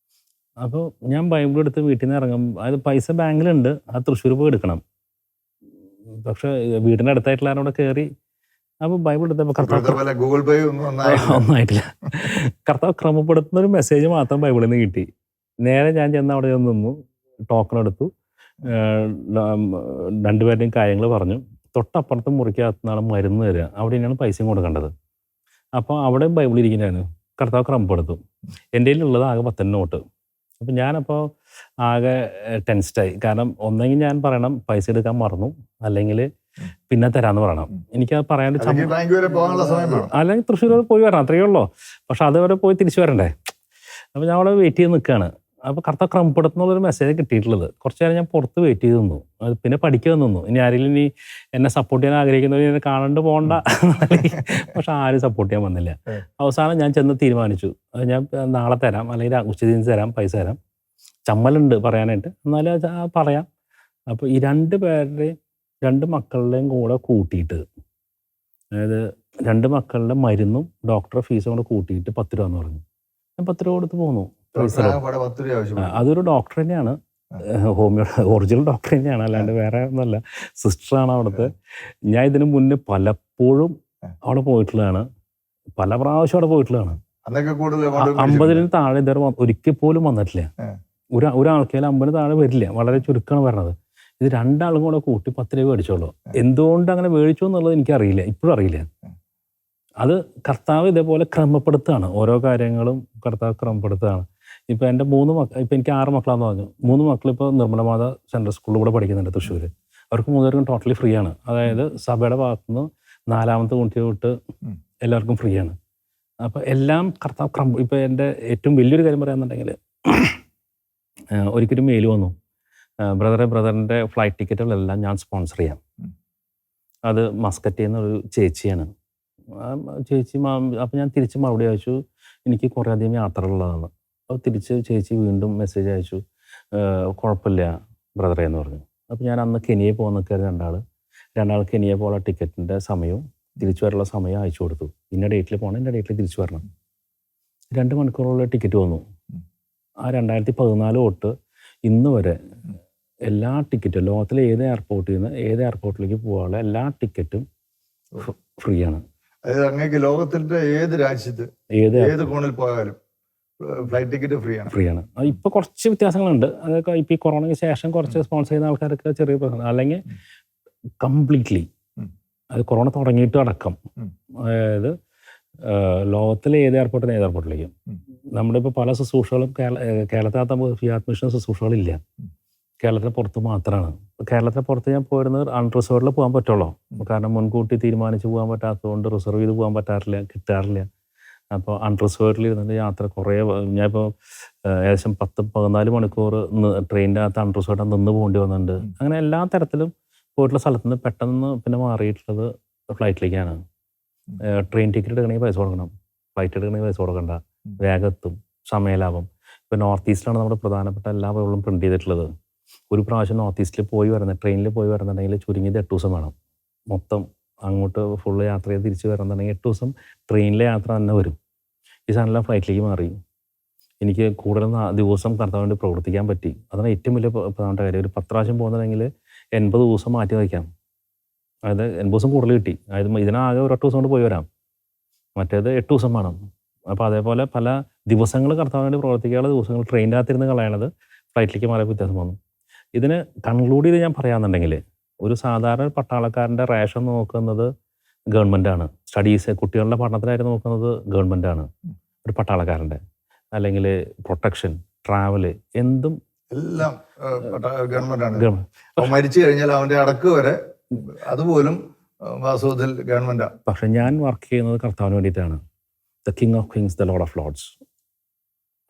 അപ്പോൾ ഞാൻ ബൈബിൾ എടുത്ത് വീട്ടിൽ നിന്ന് ഇറങ്ങും, അതായത് പൈസ ബാങ്കിലുണ്ട്, അത് തൃശ്ശൂർ പോയി എടുക്കണം. പക്ഷേ വീടിൻ്റെ അടുത്തായിട്ടുള്ള അവിടെ കയറി, അപ്പോൾ ബൈബിൾ എടുത്തപ്പോൾ കർത്താവ് ഗൂഗിൾ പേ ഒന്നായിട്ടില്ല. കർത്താവ് ക്രമപ്പെടുത്തുന്ന ഒരു മെസ്സേജ് മാത്രം ബൈബിളിൽ നിന്ന് കിട്ടി. നേരെ ഞാൻ ചെന്ന് അവിടെ നിന്നു, ടോക്കൺ എടുത്തു, രണ്ടുപേരുടെയും കാര്യങ്ങൾ പറഞ്ഞു. തൊട്ടപ്പുറത്ത് മുറിക്കകത്തുനിന്നാണ് മരുന്ന് തരിക, അവിടെ തന്നെയാണ് പൈസയും കൊടുക്കേണ്ടത്. അപ്പോൾ അവിടെ ബൈബിൾ ഇരിക്കുന്നതായിരുന്നു. കർത്താവ് ക്രമപ്പെടുത്തു. എൻ്റെ കയ്യിലുള്ളത് ആകെ 10 നോട്ട്. അപ്പം ഞാനപ്പോൾ ആകെ ടെൻസ്ഡായി. കാരണം ഒന്നെങ്കിൽ ഞാൻ പറയണം പൈസ എടുക്കാൻ മറന്നു, അല്ലെങ്കിൽ പിന്നെ തരാമെന്ന് പറയണം. എനിക്കത് പറയാൻ അല്ലെങ്കിൽ തൃശ്ശൂർ വരെ പോയി വരണം, അത്രയേ ഉള്ളൂ. പക്ഷെ അതുവരെ പോയി തിരിച്ചു വരണ്ടേ. അപ്പോൾ ഞാൻ അവിടെ വെയിറ്റ് ചെയ്ത് നിൽക്കുകയാണ്. അപ്പോൾ കർത്താവ് ക്രമപ്പെടുത്തുന്നുള്ളൊരു മെസ്സേജ് കിട്ടിയിട്ടുള്ളത്. കുറച്ച് നേരം ഞാൻ പുറത്ത് വെയിറ്റ് ചെയ്ത് നിന്നു, അത് പിന്നെ പഠിക്കാൻ നിന്നു. ഇനി ആരെങ്കിലും ഇനി എന്നെ സപ്പോർട്ട് ചെയ്യാൻ ആഗ്രഹിക്കുന്നവർ എന്നെ കാണാണ്ട് പോകണ്ട. പക്ഷെ ആരും സപ്പോർട്ട് ചെയ്യാൻ വന്നില്ല. അവസാനം ഞാൻ ചെന്ന് തീരുമാനിച്ചു, ഞാൻ നാളെ തരാം, അല്ലെങ്കിൽ ഉച്ചതിന് തരാം, പൈസ തരാം. ചമ്മലുണ്ട് പറയാനായിട്ട്, എന്നാലും പറയാം. അപ്പോൾ ഈ 2 മക്കളുടെയും കൂടെ കൂട്ടിയിട്ട്, അതായത് 2 മക്കളുടെ മരുന്നും ഡോക്ടറെ ഫീസും കൂടെ കൂട്ടിയിട്ട് 10 രൂപ എന്ന് പറഞ്ഞു. ഞാൻ 10 രൂപ കൊടുത്ത് പോന്നു. അതൊരു ഡോക്ടർ തന്നെയാണ്, ഹോമിയോ ഒറിജിനൽ ഡോക്ടർ തന്നെയാണ്, അല്ലാണ്ട് വേറെ ഒന്നുമല്ല, സിസ്റ്ററാണ് അവിടുത്തെ. ഞാൻ ഇതിനു മുന്നേ പലപ്പോഴും അവിടെ പോയിട്ടുള്ളതാണ്, പല പ്രാവശ്യം അവിടെ പോയിട്ടുള്ളതാണ്. 50-ന് താഴെ ഇതുവരെ ഒരിക്കൽ പോലും വന്നിട്ടില്ല. ഒരാൾക്കാർ 50-ന് താഴെ വരില്ല, വളരെ ചുരുക്കമാണ് പറഞ്ഞത്. ഇത് 2 ആളും കൂടെ കൂട്ടി 10 രൂപ മേടിച്ചോളൂ. എന്തുകൊണ്ട് അങ്ങനെ മേടിച്ചു എന്നുള്ളത് എനിക്കറിയില്ല, ഇപ്പോഴും അറിയില്ല. അത് കർത്താവ് ഇതേപോലെ ക്രമപ്പെടുത്തുകയാണ്, ഓരോ കാര്യങ്ങളും കർത്താവ് ക്രമപ്പെടുത്തുകയാണ്. ഇപ്പം എൻ്റെ 3 മക്കൾ, ഇപ്പം എനിക്ക് 6 മക്കളാന്ന് പറഞ്ഞു. 3 മക്കളിപ്പോൾ നിർമ്മലമാത സെൻട്രൽ സ്കൂളിൽ കൂടെ പഠിക്കുന്നുണ്ട് തൃശ്ശൂർ. അവർക്ക് 3 പേർക്കും ടോട്ടലി ഫ്രീ ആണ്. അതായത് സഭയുടെ ഭാഗത്തുനിന്ന് 4ാമത്തെ കുട്ടി തൊട്ട് എല്ലാവർക്കും ഫ്രീ ആണ്. അപ്പോൾ എല്ലാം കർത്താവ് ഇപ്പം എൻ്റെ ഏറ്റവും വലിയൊരു കാര്യം പറയാമെന്നുണ്ടെങ്കിൽ, ഒരിക്കലും മെയിൽ വന്നു, ബ്രദറിൻ്റെ ഫ്ലൈറ്റ് ടിക്കറ്റുകളെല്ലാം ഞാൻ സ്പോൺസർ ചെയ്യാം. അത് മസ്കറ്റിൽ നിന്നൊരു ചേച്ചിയാണ്. ചേച്ചി അപ്പോൾ ഞാൻ തിരിച്ച് മറുപടി അയച്ചു, എനിക്ക് കുറേ അധികം യാത്രകളുള്ളതാണ്. അപ്പോൾ തിരിച്ച് ചേച്ചി വീണ്ടും മെസ്സേജ് അയച്ചു, കുഴപ്പമില്ല ബ്രദറെ എന്ന് പറഞ്ഞു. അപ്പോൾ ഞാൻ അന്ന് കെനിയെ പോകാൻ നിൽക്കുകയായിരുന്നു. 2 ആൾ കെനിയെ പോകാനുള്ള ടിക്കറ്റിൻ്റെ സമയവും തിരിച്ചു വരാനുള്ള സമയം അയച്ചു കൊടുത്തു. ഇന്ന ഡേറ്റിൽ പോകണം, ഇന്ന ഡേറ്റിൽ തിരിച്ചു വരണം. 2 മണിക്കൂറുള്ള ടിക്കറ്റ് വന്നു. ആ 2014 തൊട്ട് ഇന്ന് വരെ എല്ലാ ടിക്കറ്റും, ലോകത്തിലെ ഏത് എയർപോർട്ടിൽ നിന്ന് ഏത് എയർപോർട്ടിലേക്ക് പോകാനുള്ള എല്ലാ ടിക്കറ്റും ഫ്രീ ആണ്. അതായത് അങ്ങേക്ക് ലോകത്തിന്റെ ഏത് രാജ്യത്ത് ഏത് കോണിൽ പോയാലും ഫ്ലൈറ്റ് ടിക്കറ്റ് ഫ്രീ ആണ്. ഇപ്പോൾ കുറച്ച് വ്യത്യാസങ്ങളുണ്ട്. അതൊക്കെ ഇപ്പോൾ ഈ കൊറോണയ്ക്ക് ശേഷം കുറച്ച് സ്പോൺസർ ചെയ്യുന്ന ആൾക്കാർക്ക് ചെറിയ പ്രശ്നം, അല്ലെങ്കിൽ കംപ്ലീറ്റ്ലി അത് കൊറോണ തുടങ്ങിയിട്ട് അടക്കം, അതായത് ലോകത്തിലെ ഏത് എയർപോർട്ടിൽ ഏത് എയർപോർട്ടിലേക്കും. നമ്മുടെ ഇപ്പോൾ പല ശുശ്രൂഷകളും കേരളത്തിനകത്ത് നമുക്ക് ഫ്രീ അഡ്മിഷൻ ശുശ്രൂഷകളില്ല, കേരളത്തിന് പുറത്ത് മാത്രമാണ്. കേരളത്തിന് പുറത്ത് ഞാൻ പോയിരുന്നത് അൺറിസർവ്ഡിൽ പോകാൻ പറ്റുള്ളൂ. കാരണം മുൻകൂട്ടി തീരുമാനിച്ച് പോകാൻ പറ്റാത്തതുകൊണ്ട് റിസർവ് ചെയ്ത് പോകാൻ കിട്ടാറില്ല. അപ്പോൾ അൺറിസർവ്ഡിൽ ഇരുന്നിട്ട് യാത്ര കുറേ, ഞാനിപ്പോൾ ഏകദേശം 10-14 മണിക്കൂർ ട്രെയിനിൻ്റെ അകത്ത് അൺറിസർവ്ഡ് നിന്ന് പോകേണ്ടി വന്നിട്ടുണ്ട്. അങ്ങനെ എല്ലാ തരത്തിലും പോയിട്ടുള്ള സ്ഥലത്ത് നിന്ന് പെട്ടെന്ന് പിന്നെ മാറിയിട്ടുള്ളത് ഫ്ലൈറ്റിലേക്കാണ്. ട്രെയിൻ ടിക്കറ്റ് എടുക്കണമെങ്കിൽ പൈസ കൊടുക്കണം, ഫ്ലൈറ്റ് എടുക്കണമെങ്കിൽ പൈസ കൊടുക്കണ്ട, വേഗത്തും, സമയലാഭം. ഇപ്പോൾ നോർത്ത് ഈസ്റ്റിലാണ് നമ്മുടെ പ്രധാനപ്പെട്ട എല്ലാ വഴികളും പ്രിൻ്റ് ചെയ്തിട്ടുള്ളത്. ഒരു പ്രാവശ്യം നോർത്ത് ഈസ്റ്റിൽ ട്രെയിനിൽ പോയി വരുന്നുണ്ടെങ്കിൽ ചുരുങ്ങിയത് 8 ദിവസം വേണം. മൊത്തം അങ്ങോട്ട് ഫുള്ള് യാത്ര ചെയ്ത് തിരിച്ച് വരുന്നുണ്ടെങ്കിൽ 8 ദിവസം ട്രെയിനിലെ യാത്ര തന്നെ വരും. ഈ സാധനമെല്ലാം ഫ്ലൈറ്റിലേക്ക് മാറി. എനിക്ക് കൂടുതൽ ദിവസം കർത്താവിന് വേണ്ടി പ്രവർത്തിക്കാൻ പറ്റി. അതാണ് ഏറ്റവും വലിയ പ്രധാനപ്പെട്ട കാര്യം. ഒരു 10 പ്രാവശ്യം പോകുന്നുണ്ടെങ്കിൽ 80 ദിവസം മാറ്റി വയ്ക്കാം. അതായത് 80 ദിവസം കൂടുതൽ കിട്ടി. അതായത് ഇതിനാകെ 1 ദിവസം കൊണ്ട് പോയി വരാം, മറ്റേത് 8 ദിവസം വേണം. അപ്പോൾ അതേപോലെ പല ദിവസങ്ങൾ കർത്താവിന് വേണ്ടി പ്രവർത്തിക്കാനുള്ള ദിവസങ്ങൾ ട്രെയിനിൻ്റെ അകത്തിരുന്ന് കളയണത് ഫ്ലൈറ്റിലേക്ക് മാറിയ വ്യത്യാസം വന്നു. ഇതിന് കൺക്ലൂഡ് ചെയ്ത് ഞാൻ പറയാമെന്നുണ്ടെങ്കിൽ, ഒരു സാധാരണ പട്ടാളക്കാരൻ്റെ റേഷൻ നോക്കുന്നത് ഗവൺമെൻറ്റാണ്. സ്റ്റഡീസ്, കുട്ടികളുടെ പഠനത്തിനായിട്ട് നോക്കുന്നത് ഗവൺമെൻറ്റാണ്. ഒരു പട്ടാളക്കാരൻ്റെ അല്ലെങ്കിൽ പ്രൊട്ടക്ഷൻ, ട്രാവല്, എന്തും എല്ലാം ഗവൺമെൻറ്റാണ്. മരിച്ചു കഴിഞ്ഞാൽ അവൻ്റെ അടക്ക് വരെ അതുപോലും വാസ്തവത്തിൽ ഗവൺമെന്റാ. പക്ഷെ ഞാൻ വർക്ക് ചെയ്യുന്നത് കർത്താവിന് വേണ്ടിയിട്ടാണ്. The king of kings, the lord of lords.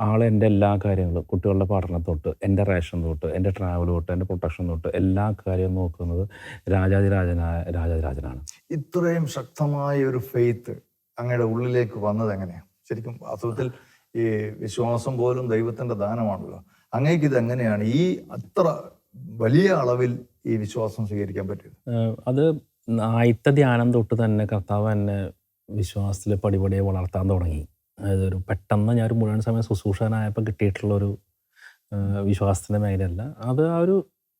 ആൾ എൻ്റെ എല്ലാ കാര്യങ്ങളും, കുട്ടികളുടെ പഠനം തൊട്ട്, എൻ്റെ റേഷൻ തൊട്ട്, എൻ്റെ ട്രാവൽ തൊട്ട്, എൻ്റെ പ്രൊട്ടക്ഷൻ തൊട്ട് എല്ലാ കാര്യവും നോക്കുന്നത് രാജാതിരാജനാണ്. ഇത്രയും ശക്തമായ ഒരു ഫെയ്ത്ത് അങ്ങയുടെ ഉള്ളിലേക്ക് വന്നത് എങ്ങനെയാണ്? ശരിക്കും വാസ്തവത്തിൽ ഈ വിശ്വാസം പോലും ദൈവത്തിന്റെ ദാനമാണല്ലോ. അങ്ങേക്ക് ഇത് എങ്ങനെയാണ് ഈ അത്ര വലിയ അളവിൽ ഈ വിശ്വാസം സ്വീകരിക്കാൻ പറ്റിയത്? അത് ആദ്യത്തെ ധ്യാനം തൊട്ട് തന്നെ കർത്താവ് എന്നെ വിശ്വാസത്തിൽ പടിപടിയെ വളർത്താൻ തുടങ്ങി. അതായത് ഒരു പെട്ടെന്ന് ഞാനൊരു മുഴുവൻ സമയം ശുശ്രൂഷകനായപ്പോൾ കിട്ടിയിട്ടുള്ളൊരു വിശ്വാസത്തിൻ്റെ മേഖലയല്ല. അത് ആ ഒരു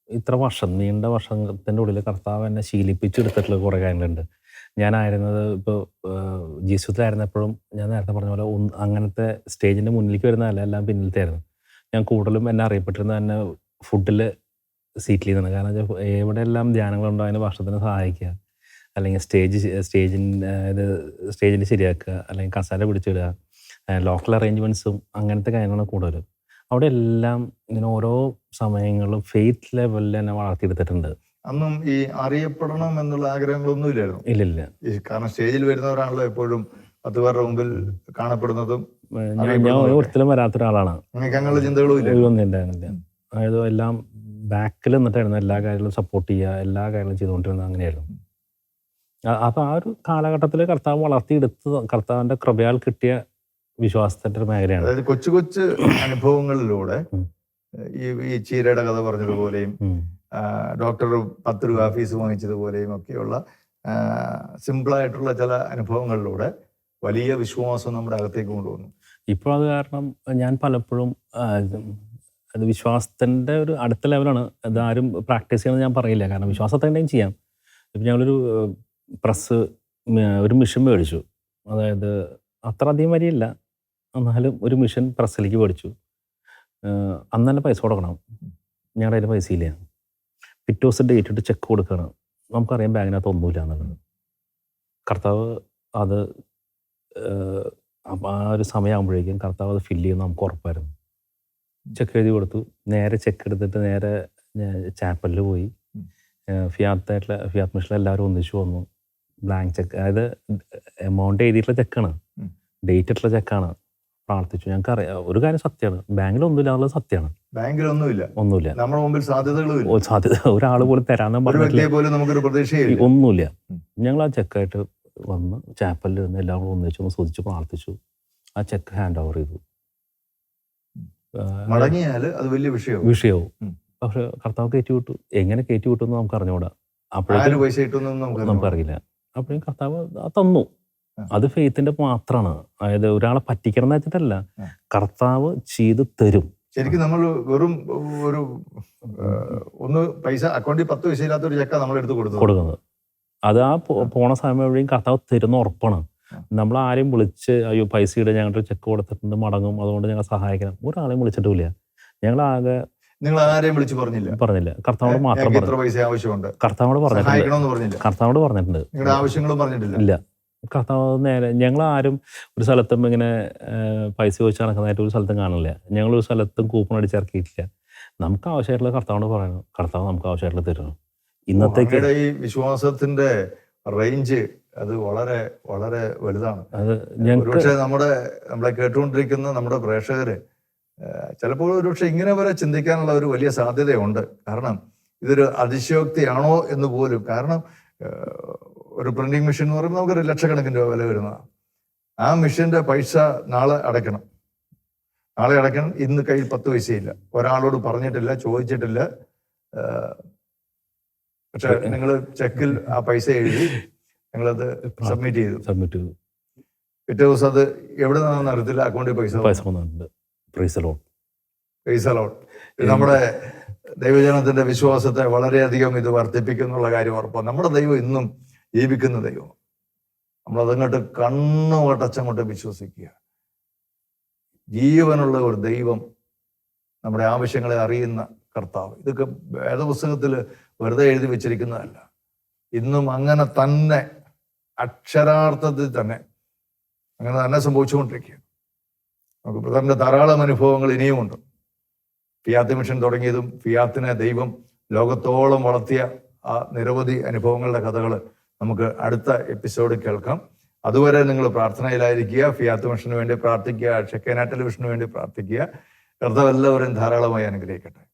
ഇത്ര വർഷം, നീണ്ട വർഷത്തിൻ്റെ ഉള്ളിൽ കർത്താവ് എന്നെ ശീലിപ്പിച്ചെടുത്തിട്ടുള്ള കുറേ കാര്യങ്ങളുണ്ട്. ഞാനായിരുന്നത് ഇപ്പോൾ ജീസുത്തിലായിരുന്നപ്പോഴും ഞാൻ നേരത്തെ പറഞ്ഞ പോലെ അങ്ങനത്തെ സ്റ്റേജിൻ്റെ മുന്നിലേക്ക് വരുന്നതല്ല, എല്ലാം പിന്നിലത്തെ ആയിരുന്നു. ഞാൻ കൂടുതലും എന്നെ അറിയപ്പെട്ടിരുന്നത് തന്നെ ഫുഡിൽ സീറ്റിൽ നിന്നാണ്. കാരണം വെച്ചാൽ എവിടെയെല്ലാം ധ്യാനങ്ങളുണ്ടോ അതിന് ഭക്ഷണത്തിന് സഹായിക്കുക, അല്ലെങ്കിൽ സ്റ്റേജിൽ ശരിയാക്കുക, അല്ലെങ്കിൽ കസാല പിടിച്ചിടുക, ലോക്കൽ അറേഞ്ച്മെൻറ്റ്സും അങ്ങനത്തെ കാര്യങ്ങളാണ് കൂടുതലും. അവിടെ എല്ലാം ഇങ്ങനെ ഓരോ സമയങ്ങളിലും ഫെയ്ത്ത് ലെവലിൽ എന്നെ വളർത്തിയെടുത്തിട്ടുണ്ട്. അന്നും ഈ അറിയപ്പെടണം എന്നുള്ള ആഗ്രഹങ്ങളൊന്നും ഇല്ലായിരുന്നു? ഇല്ലില്ല. കാരണം സ്റ്റേജിൽ വരുന്നവരാണല്ലോ എപ്പോഴും 10 പേരുടെ മുമ്പിൽ കാണപ്പെടുന്നതും. ഞാൻ ഒരിക്കലും വരാത്ത ഒരാളാണ്. അങ്ങനെയുള്ള ചിന്തകളും ഒന്നും ഉണ്ടായിരുന്നില്ല. അതായത് എല്ലാം ബാക്കിൽ നിന്നിട്ടായിരുന്നു എല്ലാ കാര്യങ്ങളും സപ്പോർട്ട് ചെയ്യുക, എല്ലാ കാര്യങ്ങളും ചെയ്തുകൊണ്ടിരുന്നത്. അങ്ങനെയായിരുന്നു. അപ്പോൾ ആ ഒരു കാലഘട്ടത്തിൽ കർത്താവ് വളർത്തിയെടുത്ത് കർത്താവിൻ്റെ കൃപയാൽ കിട്ടിയ വിശ്വാസത്തിൻ്റെ ഒരു മേഖലയാണ്. അതായത് കൊച്ചു കൊച്ചു അനുഭവങ്ങളിലൂടെ ഈ ചീരയുടെ കഥ പറഞ്ഞതുപോലെയും ഡോക്ടർ 10 രൂപ ഫീസ് വാങ്ങിച്ചതുപോലെയും ഒക്കെയുള്ള സിമ്പിളായിട്ടുള്ള ചില അനുഭവങ്ങളിലൂടെ വലിയ വിശ്വാസം നമ്മുടെ അകത്തേക്ക് കൊണ്ടുവന്നു. ഇപ്പോൾ അത് കാരണം ഞാൻ പലപ്പോഴും അത് വിശ്വാസത്തിൻ്റെ ഒരു അടുത്ത ലെവലാണ്. അതാരും പ്രാക്ടീസ് ചെയ്യണമെന്ന് ഞാൻ പറയില്ല, കാരണം വിശ്വാസത്തിൻ്റെയും ചെയ്യാം. ഇപ്പം ഞങ്ങളൊരു ഒരു മിഷൻ മേടിച്ചു. അതായത് അത്ര അധികം വരിയില്ല, എന്നാലും ഒരു മിഷൻ പ്രസ്സിലേക്ക് മേടിച്ചു. അന്ന് തന്നെ പൈസ കൊടുക്കണം. ഞങ്ങളുടെ കയ്യിൽ പൈസ ഇല്ല. പിറ്റേ ദിവസം ഡേറ്റ് ഇട്ട് ചെക്ക് കൊടുക്കുകയാണ്. നമുക്കറിയാം ബാങ്കിനകത്ത് ഒന്നുമില്ല എന്നുള്ളത്. കർത്താവ് അത് ആ ഒരു സമയമാകുമ്പോഴേക്കും കർത്താവ് അത് ഫില്ല് ചെയ്യുന്നത് നമുക്ക് ഉറപ്പായിരുന്നു. ചെക്ക് എഴുതി കൊടുത്തു. നേരെ ചെക്ക് എടുത്തിട്ട് നേരെ ചാപ്പലിൽ പോയി. ഫിയാത്ത് മിഷനിൽ എല്ലാവരും ഒന്നിച്ചു വന്നു. ബ്ലാങ്ക് ചെക്ക്, അതായത് എമൗണ്ട് എഴുതിയിട്ടുള്ള ചെക്കാണ്, ഡേറ്റ് ഇട്ടുള്ള ചെക്കാണ്. പ്രാർത്ഥിച്ചു. ഞങ്ങൾക്ക് അറിയാം ഒരു കാര്യം സത്യമാണ്, ബാങ്കിലൊന്നുമില്ല എന്നുള്ളത് സത്യമാണ്. ബാങ്കിലൊന്നുമില്ല, നമ്മുടെ മുമ്പിൽ സാധ്യത ഒരാൾ പോലും തരാനും ഒന്നുമില്ല. ഞങ്ങൾ ആ ചെക്കായിട്ട് വന്ന് ചാപ്പലിൽ നിന്ന് എല്ലാവരും ഒന്നിച്ചു സ്തുതിച്ച് പ്രാർത്ഥിച്ചു. ആ ചെക്ക് ഹാൻഡ് ഓവർ ചെയ്തു. അത് വലിയ വിഷയവും. പക്ഷെ കർത്താവ് കയറ്റി വിട്ടു. എങ്ങനെ കയറ്റി വിട്ടു എന്ന് നമുക്ക് അറിഞ്ഞുകൂടാ. അപ്പോഴേക്കും നമുക്കറിയില്ല. അപ്പോഴേക്കും കർത്താവ് തന്നു. അത് ഫെയ്ത്തിന്റെ മാത്രമാണ്. അതായത് ഒരാളെ പറ്റിക്കണം എന്ന് വെച്ചിട്ടല്ല, കർത്താവ് ചെയ്ത് തരും. ശരിക്കും നമ്മൾ വെറും ഒന്ന് പൈസ അക്കൗണ്ടിൽ 10 പൈസ ഇല്ലാത്തൊരു ചെക്കാ നമ്മൾ എടുത്ത് കൊടുക്കുന്നത്. അത് ആ പോണ സമയം വഴിയും കർത്താവ് തരുന്ന ഉറപ്പാണ്. നമ്മൾ ആരെയും വിളിച്ച് അയ്യോ പൈസ ഇടുക, ഞങ്ങളുടെ ചെക്ക് കൊടുത്തിട്ടുണ്ട് മടങ്ങും, അതുകൊണ്ട് ഞങ്ങൾ സഹായിക്കണം, ഒരാളെയും വിളിച്ചിട്ടില്ല. ഞങ്ങൾ ആകെ നിങ്ങൾ ആരെയും വിളിച്ച് പറഞ്ഞില്ല. കർത്താവോട് മാത്രം കർത്താവോട് പറഞ്ഞിട്ടുണ്ട്. ഇല്ല, കർത്താവ് നേരെ ഞങ്ങളാരും ഒരു സ്ഥലത്തും ഇങ്ങനെ പൈസ ചോദിച്ച് നടക്കുന്നതായിട്ട് ഒരു സ്ഥലത്തും കാണില്ല. ഞങ്ങളൊരു സ്ഥലത്തും കൂപ്പൺ അടിച്ചിറക്കിയിട്ടില്ല. നമുക്ക് ആവശ്യമായിട്ടുള്ള കർത്താവോട് പറയണം, കർത്താവ് നമുക്ക് ആവശ്യമായിട്ടുള്ള തരണം. ഇന്നത്തേക്ക് ഈ വിശ്വാസത്തിന്റെ റേഞ്ച് അത് വളരെ വളരെ വലുതാണ്. പക്ഷേ നമ്മളെ കേട്ടുകൊണ്ടിരിക്കുന്ന നമ്മുടെ പ്രേക്ഷകര് ചിലപ്പോൾ ഒരുപക്ഷെ ഇങ്ങനെ വരെ ചിന്തിക്കാനുള്ള ഒരു വലിയ സാധ്യതയുണ്ട്. കാരണം ഇതൊരു അതിശയോക്തിയാണോ എന്ന് പോലും. കാരണം ഒരു പ്രിന്റിംഗ് മെഷീൻ എന്ന് പറയുമ്പോൾ നമുക്കൊരു ലക്ഷക്കണക്കിന് രൂപ വില വരുന്നതാണ്. ആ മെഷീന്റെ പൈസ നാളെ അടയ്ക്കണം. ഇന്ന് കയ്യിൽ 10 പൈസയില്ല. ഒരാളോട് പറഞ്ഞിട്ടില്ല, ചോദിച്ചിട്ടില്ല. പക്ഷെ നിങ്ങൾ ചെക്കിൽ ആ പൈസ എഴുതി നിങ്ങളത് സബ്മിറ്റ് ചെയ്തു. പിറ്റേ ദിവസം അത് എവിടെ നിന്നാണെന്ന് അറിയത്തില്ല, അക്കൗണ്ടിൽ പൈസ വന്നിട്ടുണ്ട്. നമ്മുടെ ദൈവജനത്തിന്റെ വിശ്വാസത്തെ വളരെയധികം ഇത് വർദ്ധിപ്പിക്കുന്നുള്ള കാര്യം ഉറപ്പാണ്. നമ്മുടെ ദൈവം ഇന്നും ജീവിക്കുന്ന ദൈവം. നമ്മളതങ്ങോട്ട് കണ്ണുമടച്ചങ്ങോട്ട് വിശ്വസിക്കുക. ജീവനുള്ള ഒരു ദൈവം, നമ്മുടെ ആവശ്യങ്ങളെ അറിയുന്ന കർത്താവ്. ഇതൊക്കെ വേദപുസ്തകത്തിൽ വെറുതെ എഴുതി വെച്ചിരിക്കുന്നതല്ല. ഇന്നും അങ്ങനെ തന്നെ അക്ഷരാർത്ഥത്തിൽ തന്നെ അങ്ങനെ തന്നെ സംഭവിച്ചുകൊണ്ടിരിക്കുക. നമുക്ക് ബ്രദറിന്റെ ധാരാളം അനുഭവങ്ങൾ ഇനിയുമുണ്ട്. ഫിയാത്ത് മിഷൻ തുടങ്ങിയതും ഫിയാത്തിനെ ദൈവം ലോകത്തോളം വളർത്തിയ ആ നിരവധി അനുഭവങ്ങളുടെ കഥകൾ നമുക്ക് അടുത്ത എപ്പിസോഡ് കേൾക്കാം. അതുവരെ നിങ്ങൾ പ്രാർത്ഥനയിലായിരിക്കുക. ഫിയാത്ത് മിഷന് വേണ്ടി പ്രാർത്ഥിക്കുക. ഷെക്കേന ടെലിവിഷന് വേണ്ടി പ്രാർത്ഥിക്കുക. കർത്താവ് എല്ലാവരും ധാരാളമായി അനുഗ്രഹിക്കട്ടെ.